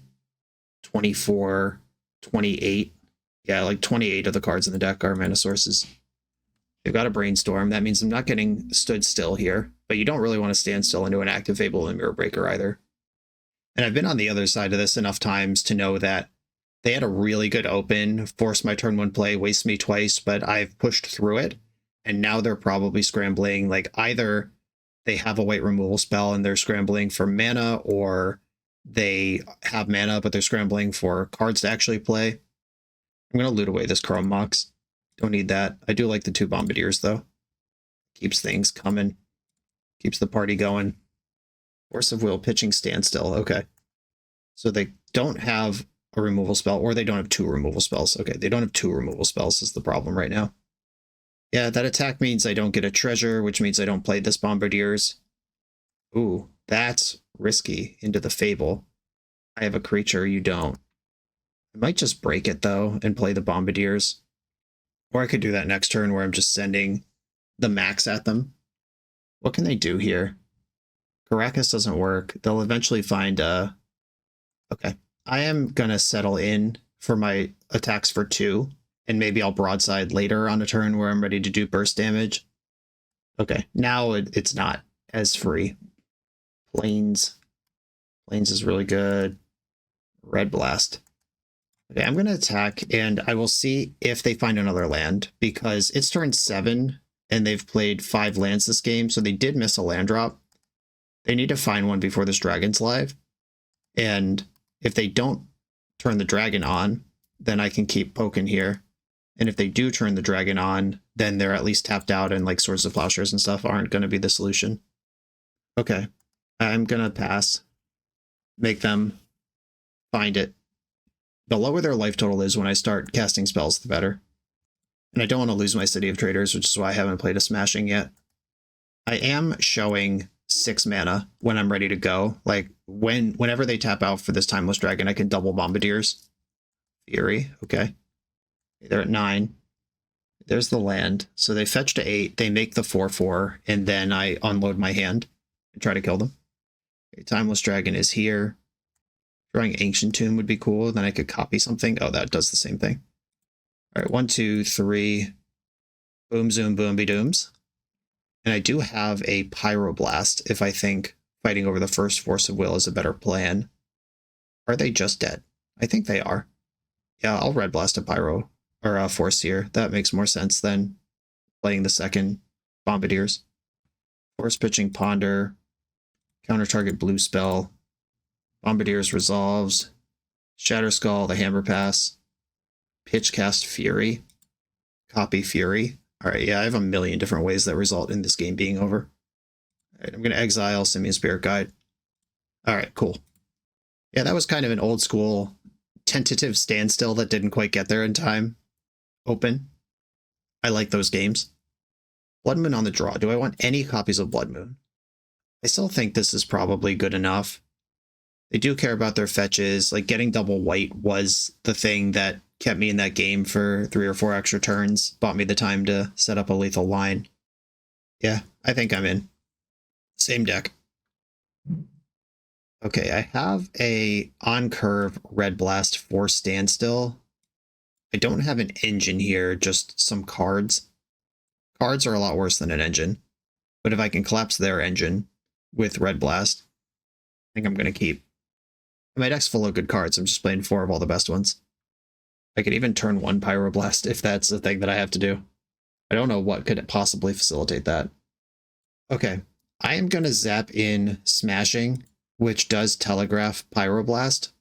24, 28. Yeah, like 28 of the cards in the deck are mana sources. They've got a Brainstorm. That means I'm not getting stood still here, but you don't really want to stand still into an active Fable and Mirror Breaker either. And I've been on the other side of this enough times to know that they had a really good open, forced my turn one play, waste me twice, but I've pushed through it. And now they're probably scrambling, like either they have a white removal spell and they're scrambling for mana, or they have mana, but they're scrambling for cards to actually play. I'm going to loot away this Chrome Mox. Don't need that. I do like the 2 Bombardiers, though. Keeps things coming. Keeps the party going. Force of Will, pitching standstill. Okay. So they don't have a removal spell, or they don't have 2 removal spells. Okay, they don't have 2 removal spells is the problem right now. Yeah, that attack means I don't get a treasure, which means I don't play this Bombardiers. Ooh, that's risky. Into the Fable. I have a creature, you don't. I might just break it, though, and play the Bombardiers. Or I could do that next turn where I'm just sending the max at them. What can they do here? Caracas doesn't work. They'll eventually find a... Okay. I am going to settle in for my attacks for 2, and maybe I'll broadside later on a turn where I'm ready to do burst damage. Okay, now it's not as free. Plains. Plains is really good. Red Blast. Okay, I'm going to attack, and I will see if they find another land, because it's turn 7, and they've played 5 lands this game, so they did miss a land drop. They need to find one before this dragon's live, and if they don't turn the dragon on, then I can keep poking here. And if they do turn the dragon on, then they're at least tapped out, and like Swords of Plowshares and stuff aren't going to be the solution. Okay, I'm going to pass. Make them find it. The lower their life total is when I start casting spells, the better. And I don't want to lose my City of Traders, which is why I haven't played a Smashing yet. I am showing 6 mana when I'm ready to go. Like, whenever they tap out for this Timeless Dragon, I can double Bombardiers. Fury, okay. They're at 9. There's the land. So they fetch to 8, they make the 4/4, and then I unload my hand and try to kill them. Okay, Timeless Dragon is here. Drawing Ancient Tomb would be cool. Then I could copy something. Oh, that does the same thing. All right, 1, 2, 3. Boom, zoom, boom, be dooms. And I do have a Pyroblast if I think fighting over the first Force of Will is a better plan. Are they just dead? I think they are. Yeah, I'll Red Blast a Pyro, or a Force here. That makes more sense than playing the second Bombardiers. Force pitching Ponder. Counter target blue spell. Bombardiers resolves. Shatter Skull, the Hammer Pass. Pitch cast Fury. Copy Fury. Alright, yeah, I have a million different ways that result in this game being over. Alright, I'm going to exile Simian Spirit Guide. Alright, cool. Yeah, that was kind of an old school tentative standstill that didn't quite get there in time. Open. I like those games. Blood Moon on the draw. Do I want any copies of Blood Moon? I still think this is probably good enough. They do care about their fetches. Like, getting double white was the thing that kept me in that game for 3 or 4 extra turns. Bought me the time to set up a lethal line. Yeah, I think I'm in. Same deck. Okay, I have a on-curve Red Blast for standstill. I don't have an engine here, just some cards. Cards are a lot worse than an engine. But if I can collapse their engine with Red Blast, I think I'm going to keep. My deck's full of good cards. I'm just playing 4 of all the best ones. I could even turn 1 Pyroblast if that's the thing that I have to do. I don't know what could possibly facilitate that. Okay, I am going to zap in Smashing, which does telegraph Pyroblast,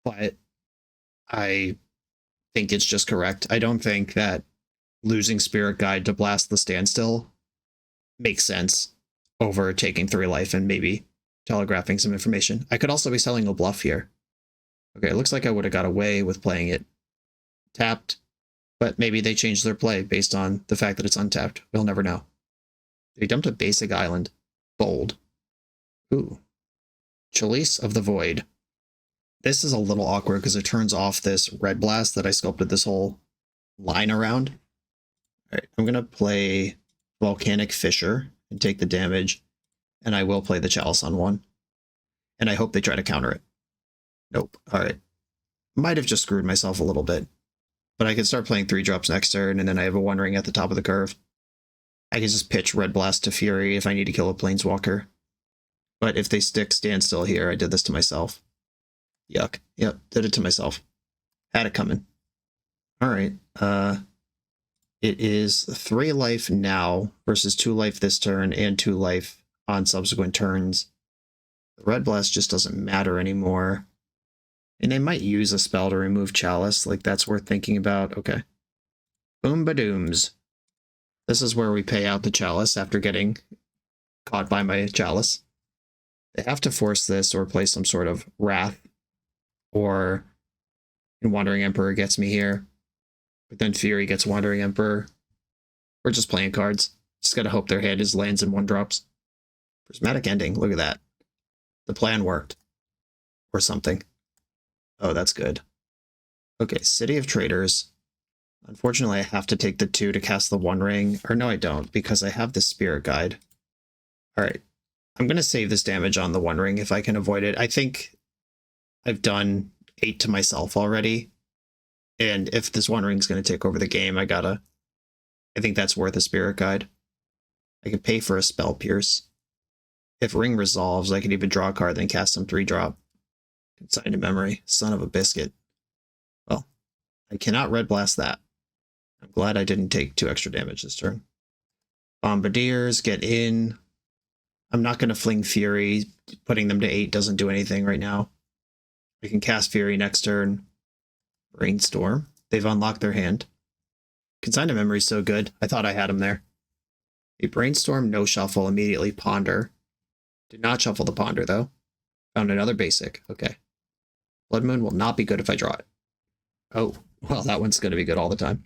but I think it's just correct. I don't think that losing Spirit Guide to blast the standstill makes sense over taking 3 life and maybe telegraphing some information. I could also be selling a bluff here. Okay, it looks like I would have got away with playing it tapped, but maybe they changed their play based on the fact that it's untapped. We'll never know. They dumped a basic island. Bold. Ooh. Chalice of the Void. This is a little awkward because it turns off this red blast that I sculpted this whole line around. All right, I'm going to play Volcanic Fissure and take the damage, and I will play the Chalice on one. And I hope they try to counter it. Nope. All right. Might have just screwed myself a little bit, but I can start playing 3-drops next turn, and then I have a One Ring at the top of the curve. I can just pitch Red Blast to Fury if I need to kill a Planeswalker. But if they stick Standstill here, I did this to myself. Yuck. Yep, did it to myself. Had it coming. Alright, it is 3 life now versus 2 life this turn and 2 life on subsequent turns. The Red Blast just doesn't matter anymore. And they might use a spell to remove Chalice, like that's worth thinking about. Okay. Boom-ba-dooms. This is where we pay out the Chalice after getting caught by my Chalice. They have to force this or play some sort of Wrath, or Wandering Emperor gets me here. But then Fury gets Wandering Emperor. We're just playing cards. Just gotta hope their hand is lands and 1-drops. Prismatic Ending, look at that. The plan worked. Or something. Oh, that's good. Okay, City of Traders. Unfortunately, I have to take the 2 to cast the One Ring. Or no, I don't, because I have the Spirit Guide. Alright. I'm going to save this damage on the One Ring if I can avoid it. I think I've done 8 to myself already. And if this One Ring's going to take over the game, I think that's worth a Spirit Guide. I could pay for a Spell Pierce. If Ring resolves, I could even draw a card, then cast some 3-drop. Consign to Memory. Son of a biscuit. Well, I cannot Red Blast that. I'm glad I didn't take 2 extra damage this turn. Bombardiers, get in. I'm not going to fling Fury. Putting them to 8 doesn't do anything right now. I can cast Fury next turn. Brainstorm. They've unlocked their hand. Consign to Memory is so good. I thought I had him there. A Brainstorm, no shuffle, immediately Ponder. Did not shuffle the Ponder, though. Found another basic. Okay. Blood Moon will not be good if I draw it. Oh, well, that one's going to be good all the time.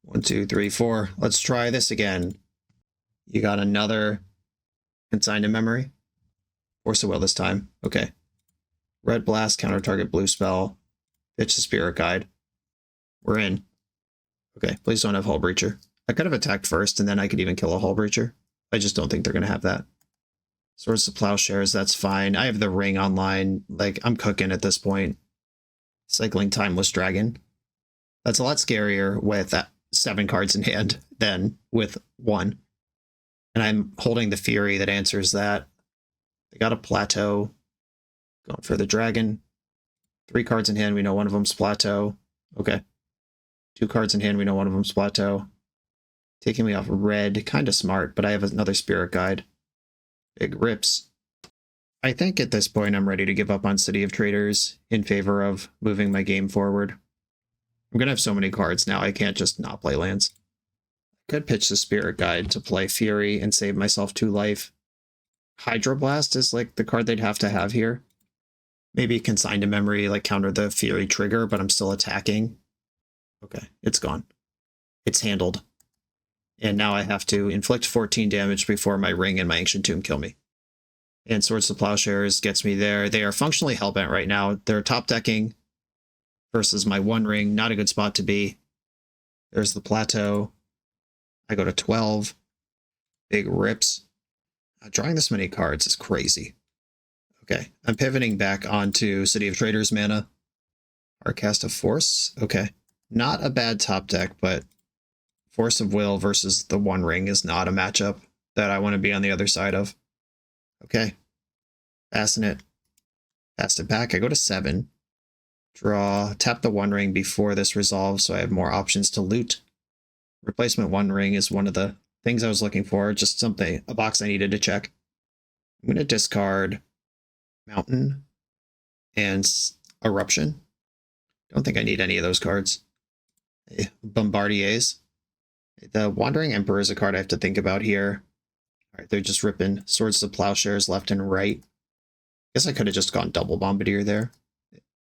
1, 2, 3, 4. Let's try this again. You got another Consign to Memory. Force of Will this time. Okay. Red Blast, counter target blue spell. Pitch the Spirit Guide. We're in. Okay, please don't have Hull Breacher. I could have attacked first, and then I could even kill a Hull Breacher. I just don't think they're going to have that. Swords to Plowshares, that's fine. I have the Ring online. Like, I'm cooking at this point. Cycling Timeless Dragon. That's a lot scarier with 7 cards in hand than with 1. And I'm holding the Fury that answers that. They got a Plateau. Going for the Dragon. 3 cards in hand, we know one of them's Plateau. Okay. 2 cards in hand, we know one of them's Plateau. Taking me off red, kind of smart, but I have another Spirit Guide. Big rips. I think at this point I'm ready to give up on City of Traders in favor of moving my game forward. I'm going to have so many cards now, I can't just not play lands. I could pitch the Spirit Guide to play Fury and save myself 2 life. Hydroblast is like the card they'd have to have here. Maybe Consign to Memory, like counter the Fury trigger, but I'm still attacking. Okay, it's gone. It's handled. And now I have to inflict 14 damage before my Ring and my Ancient Tomb kill me. And Swords to Plowshares gets me there. They are functionally hellbent right now. They're top decking versus my One Ring. Not a good spot to be. There's the Plateau. I go to 12. Big rips. Drawing this many cards is crazy. Okay, I'm pivoting back onto City of Traders mana. Cast of Force. Okay, not a bad top deck, but Force of Will versus the One Ring is not a matchup that I want to be on the other side of. Okay, passing it. Passed it back. I go to 7. Draw. Tap the One Ring before this resolves, so I have more options to loot. Replacement One Ring is one of the things I was looking for. Just something, a box I needed to check. I'm going to discard Mountain and Eruption. Don't think I need any of those cards. Bombardiers. The Wandering Emperor is a card I have to think about here. All right, they're just ripping Swords to Plowshares left and right. Guess I could have just gone double Bombardier there.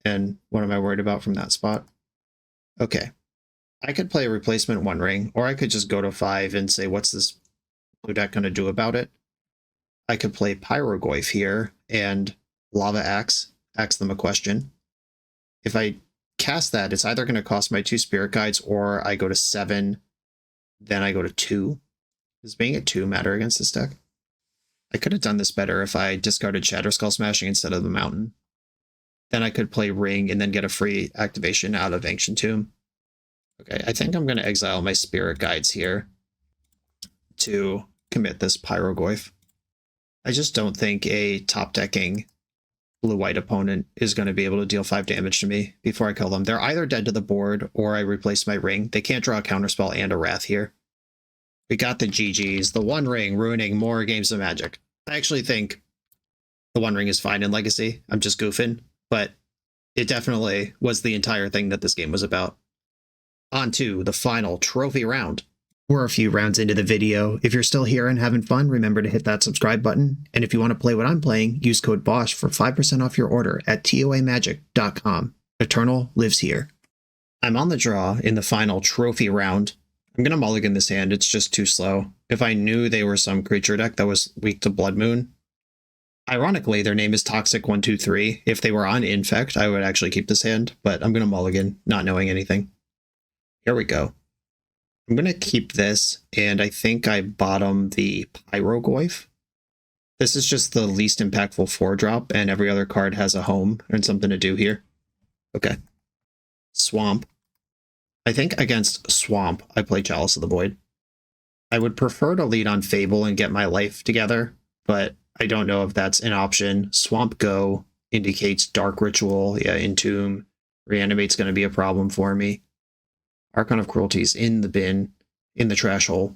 And what am I worried about from that spot? Okay. I could play a replacement One Ring, or I could just go to 5 and say, what's this blue deck going to do about it? I could play Pyrogoyf here and Lava Axe them a question. If I cast that, it's either going to cost my 2 Spirit Guides, or I go to 7, then I go to 2. Does being at 2 matter against this deck? I could have done this better if I discarded Shatterskull Smashing instead of the Mountain. Then I could play Ring and then get a free activation out of Ancient Tomb. Okay, I think I'm going to exile my Spirit Guides here to commit this Pyrogoyf. I just don't think a top-decking blue-white opponent is going to be able to deal 5 damage to me before I kill them. They're either dead to the board or I replace my Ring. They can't draw a Counterspell and a Wrath here. We got the GGs, the One Ring ruining more games of Magic. I actually think the One Ring is fine in Legacy. I'm just goofing, but it definitely was the entire thing that this game was about. On to the final trophy round. We're a few rounds into the video. If you're still here and having fun, remember to hit that subscribe button. And if you want to play what I'm playing, use code BOSH for 5% off your order at toamagic.com. Eternal lives here. I'm on the draw in the final trophy round. I'm going to mulligan this hand. It's just too slow. If I knew they were some creature deck that was weak to Blood Moon, ironically, their name is Toxic123. If they were on Infect, I would actually keep this hand, but I'm going to mulligan, not knowing anything. Here we go. I'm going to keep this, and I think I bottom the Pyrogoyf. This is just the least impactful 4-drop, and every other card has a home and something to do here. Okay. Swamp. I think against Swamp, I play Chalice of the Void. I would prefer to lead on Fable and get my life together, but I don't know if that's an option. Swamp Go indicates Dark Ritual. Yeah, Entomb. Reanimate's going to be a problem for me. Archon of Cruelty's in the bin, in the trash hole.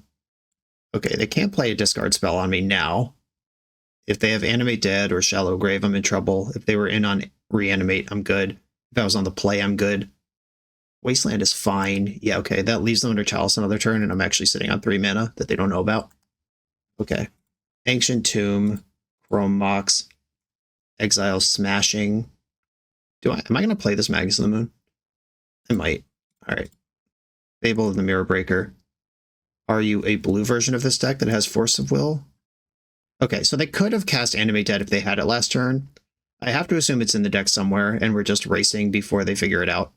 Okay, they can't play a discard spell on me now. If they have Animate Dead or Shallow Grave, I'm in trouble. If they were in on Reanimate, I'm good. If I was on the play, I'm good. Wasteland is fine. Yeah, okay, that leaves them under Chalice another turn, and I'm actually sitting on 3 mana that they don't know about. Okay. Ancient Tomb, Chrome Mox, Exile Smashing. Am I going to play this Magus of the Moon? I might. Alright. Fable of the Mirror Breaker. Are you a blue version of this deck that has Force of Will? Okay, so they could have cast Animate Dead if they had it last turn. I have to assume it's in the deck somewhere, and we're just racing before they figure it out.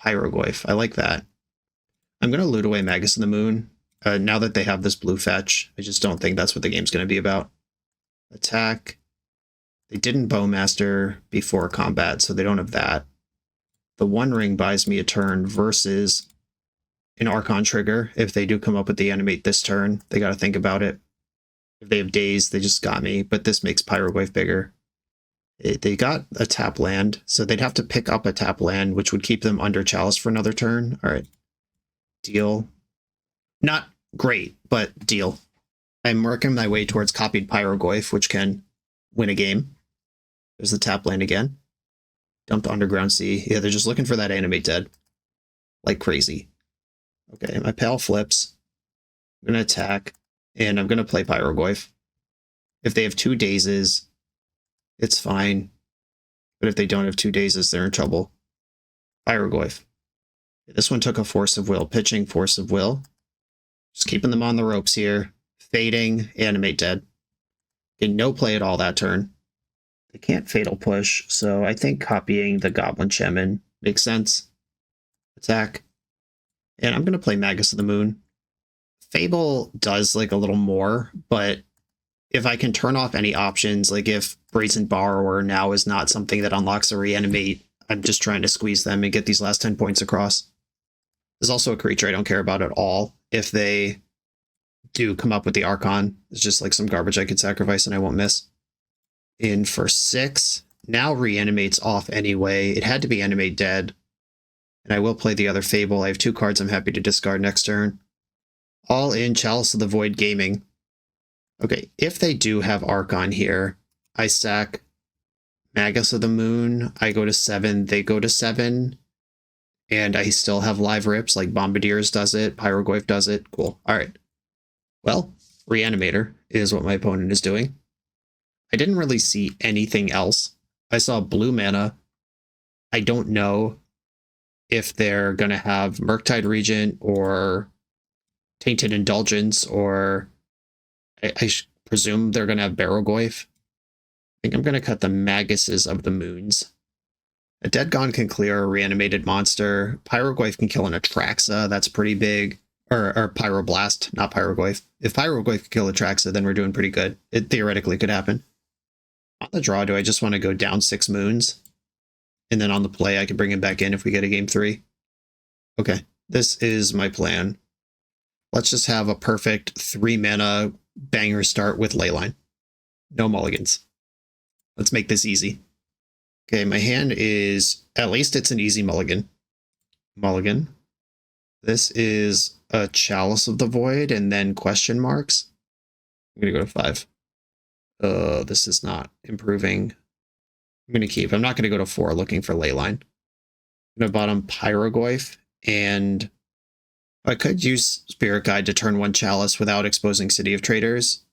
Pyrogoyf, I like that. I'm going to loot away Magus of the Moon. Now that they have this blue fetch, I just don't think that's what the game's going to be about. Attack. They didn't Bowmaster before combat, so they don't have that. The One Ring buys me a turn versus an Archon trigger. If they do come up with the Animate this turn, they got to think about it. If they have Daze, they just got me, but this makes Pyrogoyf bigger. They got a tap land, so they'd have to pick up a tap land, which would keep them under Chalice for another turn. All right. Deal. Not great, but deal. I'm working my way towards copied Pyrogoyf, which can win a game. There's the tap land again. Dumped Underground Sea. Yeah, they're just looking for that Animate Dead. Like crazy. Okay, my pal flips. I'm going to attack, and I'm going to play Pyrogoyf. If they have 2 Dazes, it's fine. But if they don't have 2 Dazes, they're in trouble. Pyrogoyf. This one took a Force of Will. Pitching Force of Will. Just keeping them on the ropes here. Fading, Animate Dead. Get no play at all that turn. They can't Fatal Push, so I think copying the Goblin Shaman makes sense. Attack. And I'm going to play Magus of the Moon. Fable does like a little more, but if I can turn off any options, like if Brazen Borrower now is not something that unlocks a Reanimate, I'm just trying to squeeze them and get these last 10 points across. There's also a creature I don't care about at all. If they do come up with the Archon, it's just like some garbage I could sacrifice and I won't miss. In for 6. Now Reanimate's off anyway. It had to be Animate Dead. And I will play the other Fable. I have 2 cards I'm happy to discard next turn. All in Chalice of the Void Gaming. Okay, if they do have Archon here, I sack Magus of the Moon. I go to 7, they go to 7. And I still have live rips, like Bombardiers does it, Pyrogoyf does it. Cool. Alright. Well, Reanimator is what my opponent is doing. I didn't really see anything else. I saw blue mana, I don't know if they're going to have Murktide Regent or Tainted Indulgence, or I presume they're going to have Barrogoyf. I think I'm going to cut the Maguses of the Moons. A Dead Gone can clear a reanimated monster. Pyrogoyf can kill an Atraxa. That's pretty big. Or Pyroblast, not Pyrogoyf. If Pyrogoyf can kill Atraxa, then we're doing pretty good. It theoretically could happen. On the draw, do I just want to go down 6 moons? And then on the play, I can bring him back in if we get a game 3. Okay, this is my plan. Let's just have a perfect 3-mana banger start with Leyline. No mulligans. Let's make this easy. Okay, my hand is, at least it's an easy mulligan. Mulligan. This is a Chalice of the Void and then question marks. I'm going to go to 5. This is not improving. I'm going to keep. I'm not going to go to 4 looking for Leyline. I'm going to bottom Pyrogoyf, and I could use Spirit Guide to turn 1 Chalice without exposing City of Traders.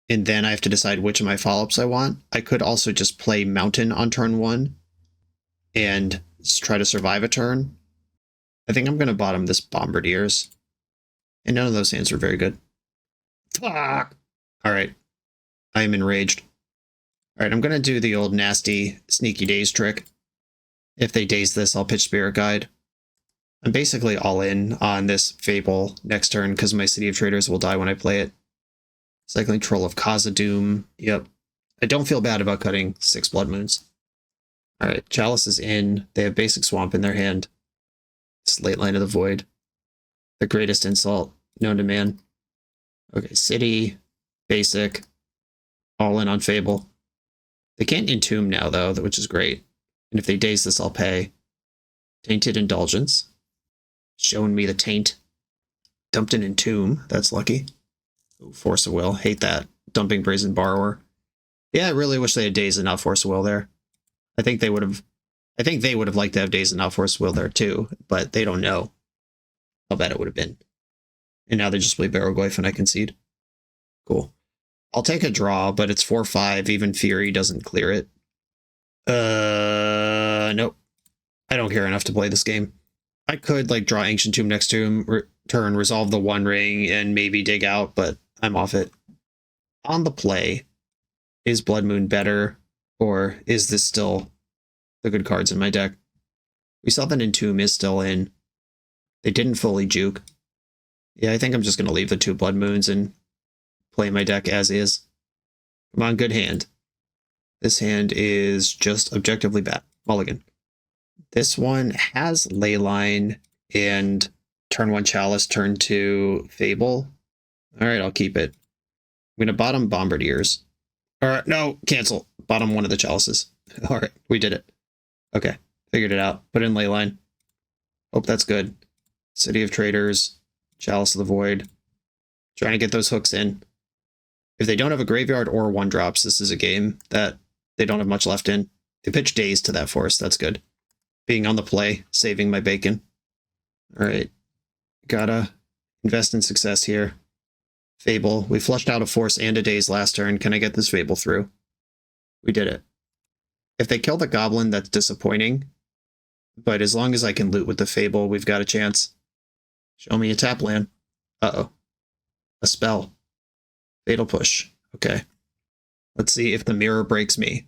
And then I have to decide which of my follow-ups I want. I could also just play Mountain on turn 1 and try to survive a turn. I think I'm going to bottom this Bombardiers. And none of those hands are very good. Fuck! Alright. I am enraged. Alright, I'm going to do the old nasty sneaky daze trick. If they daze this, I'll pitch Spirit Guide. I'm basically all in on this Fable next turn because my City of Traders will die when I play it. Cycling Troll of Khazad-dûm. Yep. I don't feel bad about cutting 6 Blood Moons. Alright, Chalice is in. They have basic Swamp in their hand. Slate Line of the Void. The greatest insult known to man. Okay, City, basic, all in on Fable. They can't Entomb now, though, which is great. And if they daze this, I'll pay. Tainted Indulgence. Showing me the taint. Dumped an Entomb. That's lucky. Ooh, Force of Will. Hate that. Dumping Brazen Borrower. Yeah, I really wish they had Daze and not Force of Will there. I think they would have liked to have Daze and not Force of Will there too, but they don't know how bad it would have been. And now they just play Barrogoyf and I concede. Cool. I'll take a draw, but it's 4-5. Even Fury doesn't clear it. Nope. I don't care enough to play this game. I could draw Ancient Tomb next turn, resolve the One Ring, and maybe dig out, but I'm off it. On the play, is Blood Moon better, or is this still the good cards in my deck? We saw that Entomb is still in. They didn't fully juke. Yeah, I think I'm just going to leave the 2 Blood Moons and play my deck as is. Come on, good hand. This hand is just objectively bad. Mulligan. This one has Leyline and turn 1 Chalice, turn 2 Fable. Alright, I'll keep it. I'm going to bottom Bombardiers. Alright, no, cancel. Bottom one of the Chalices. Alright, we did it. Okay, figured it out. Put in Leyline. Hope that's good. City of Traders, Chalice of the Void. Trying to get those hooks in. If they don't have a graveyard or 1-drops, this is a game that they don't have much left in. They pitch Daze to that Force, that's good. Being on the play, saving my bacon. Alright, gotta invest in success here. Fable, we flushed out a Force and a Daze last turn. Can I get this Fable through? We did it. If they kill the Goblin, that's disappointing. But as long as I can loot with the Fable, we've got a chance. Show me a tap land. Uh-oh. A spell. Fatal Push. Okay. Let's see if the mirror breaks me.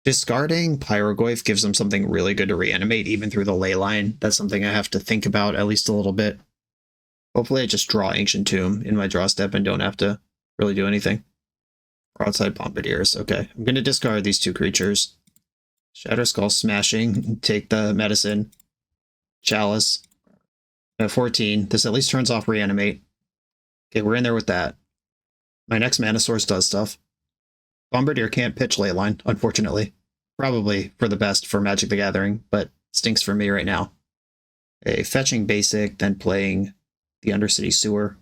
Discarding Pyrogoyf gives them something really good to reanimate, even through the Leyline. That's something I have to think about at least a little bit. Hopefully I just draw Ancient Tomb in my draw step and don't have to really do anything. Broadside Bombardiers. Okay, I'm going to discard these 2 creatures. Shatter Skull Smashing. Take the medicine. Chalice. 14. This at least turns off Reanimate. Okay, we're in there with that. My next mana source does stuff. Bombardier can't pitch Leyline, unfortunately. Probably for the best for Magic the Gathering, but stinks for me right now. A fetching basic, then playing the Undercity Sewer.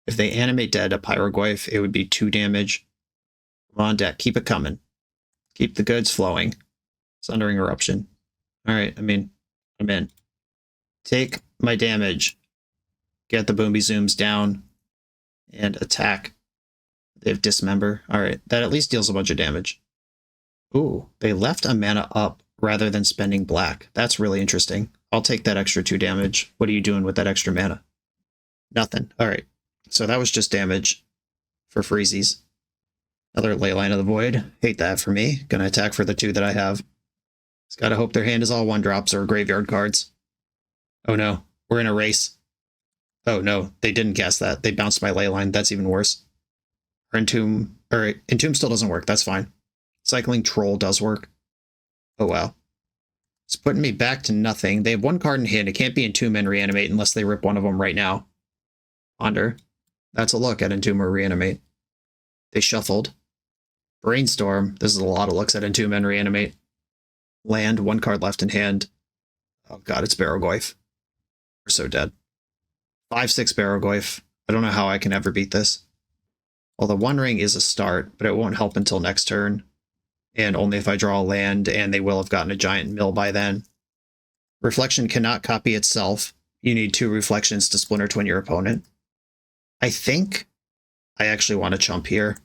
If they animate dead a Pyrogoyf, it would be 2 damage. Come on, deck, keep it coming. Keep the goods flowing. Sundering Eruption. Alright, I'm in. Take my damage. Get the Boomby Zooms down. And attack. They have Dismember. Alright, that at least deals a bunch of damage. Ooh, they left a mana up rather than spending black. That's really interesting. I'll take that extra 2 damage. What are you doing with that extra mana? Nothing. All right. So that was just damage for freezies. Another Leyline of the Void. Hate that for me. Gonna attack for the 2 that I have. Just gotta hope their hand is all 1-drops or graveyard cards. Oh no, we're in a race. Oh no, they didn't cast that. They bounced my Leyline. That's even worse. Or Entomb still doesn't work. That's fine. Cycling Troll does work. Oh wow. It's putting me back to nothing. They have 1 card in hand. It can't be Entomb and Reanimate unless they rip one of them right now. Ponder. That's a look at Entomb or Reanimate. They shuffled. Brainstorm. This is a lot of looks at Entomb and Reanimate. Land, 1 card left in hand. Oh god, it's Barrogoyf. We're so dead. 5/6 Barrogoyf. I don't know how I can ever beat this. Well, the One Ring is a start, but it won't help until next turn. And only if I draw a land, and they will have gotten a giant mill by then. Reflection cannot copy itself. You need 2 reflections to Splinter Twin your opponent. I think I actually want to chump here.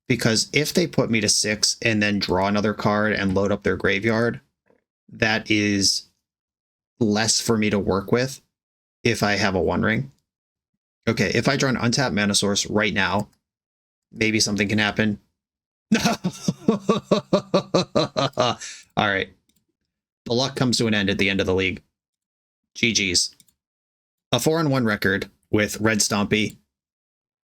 Because if they put me to 6 and then draw another card and load up their graveyard, that is less for me to work with if I have a One Ring. Okay, if I draw an untapped mana source right now, maybe something can happen. All right. The luck comes to an end at the end of the league. GG's. A 4-1 record with Red Stompy.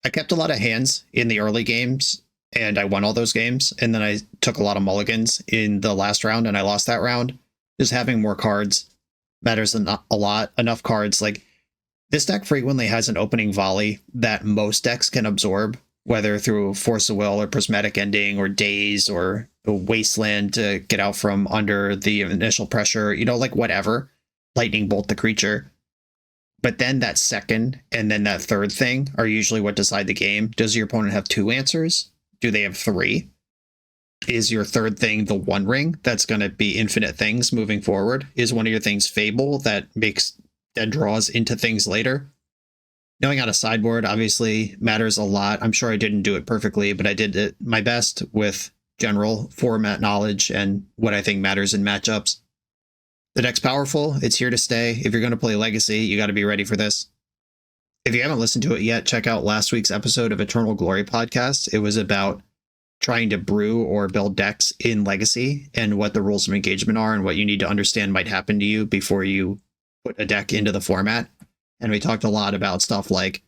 I kept a lot of hands in the early games, and I won all those games, and then I took a lot of mulligans in the last round, and I lost that round. Just having more cards matters a lot. Enough cards. Like, this deck frequently has an opening volley that most decks can absorb, whether through Force of Will or Prismatic Ending or Daze or a Wasteland to get out from under the initial pressure, you know, like whatever. Lightning Bolt the creature. But then that second and then that third thing are usually what decide the game. Does your opponent have 2 answers? Do they have 3? Is your third thing the One Ring that's going to be infinite things moving forward? Is one of your things Fable that makes dead draws into things later? Knowing how to sideboard obviously matters a lot. I'm sure I didn't do it perfectly, but I did it my best with general format knowledge and what I think matters in matchups. The deck's powerful. It's here to stay. If you're going to play Legacy, you got to be ready for this. If you haven't listened to it yet, check out last week's episode of Eternal Glory podcast. It was about trying to brew or build decks in Legacy and what the rules of engagement are and what you need to understand might happen to you before you put a deck into the format. And we talked a lot about stuff like,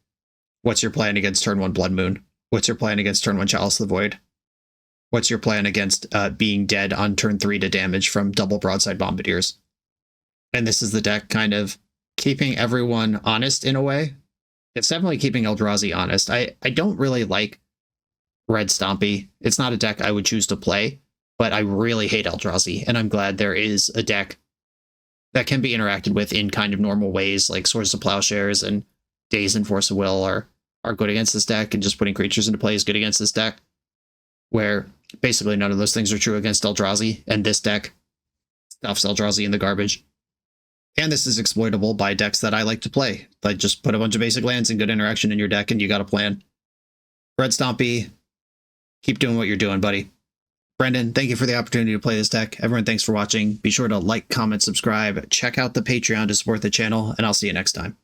what's your plan against turn 1 Blood Moon? What's your plan against turn 1 Chalice of the Void? What's your plan against being dead on turn 3 to damage from double Broadside Bombardiers? And this is the deck kind of keeping everyone honest in a way. It's definitely keeping Eldrazi honest. I don't really like Red Stompy. It's not a deck I would choose to play, but I really hate Eldrazi, and I'm glad there is a deck that can be interacted with in kind of normal ways, like Swords to Plowshares and Daze and Force of Will are good against this deck, and just putting creatures into play is good against this deck, where basically none of those things are true against Eldrazi, and this deck stuffs Eldrazi in the garbage. And this is exploitable by decks that I like to play. Like, just put a bunch of basic lands and good interaction in your deck, and you got a plan. Red Stompy, keep doing what you're doing, buddy. Brendan, thank you for the opportunity to play this deck. Everyone, thanks for watching. Be sure to like, comment, subscribe, check out the Patreon to support the channel, and I'll see you next time.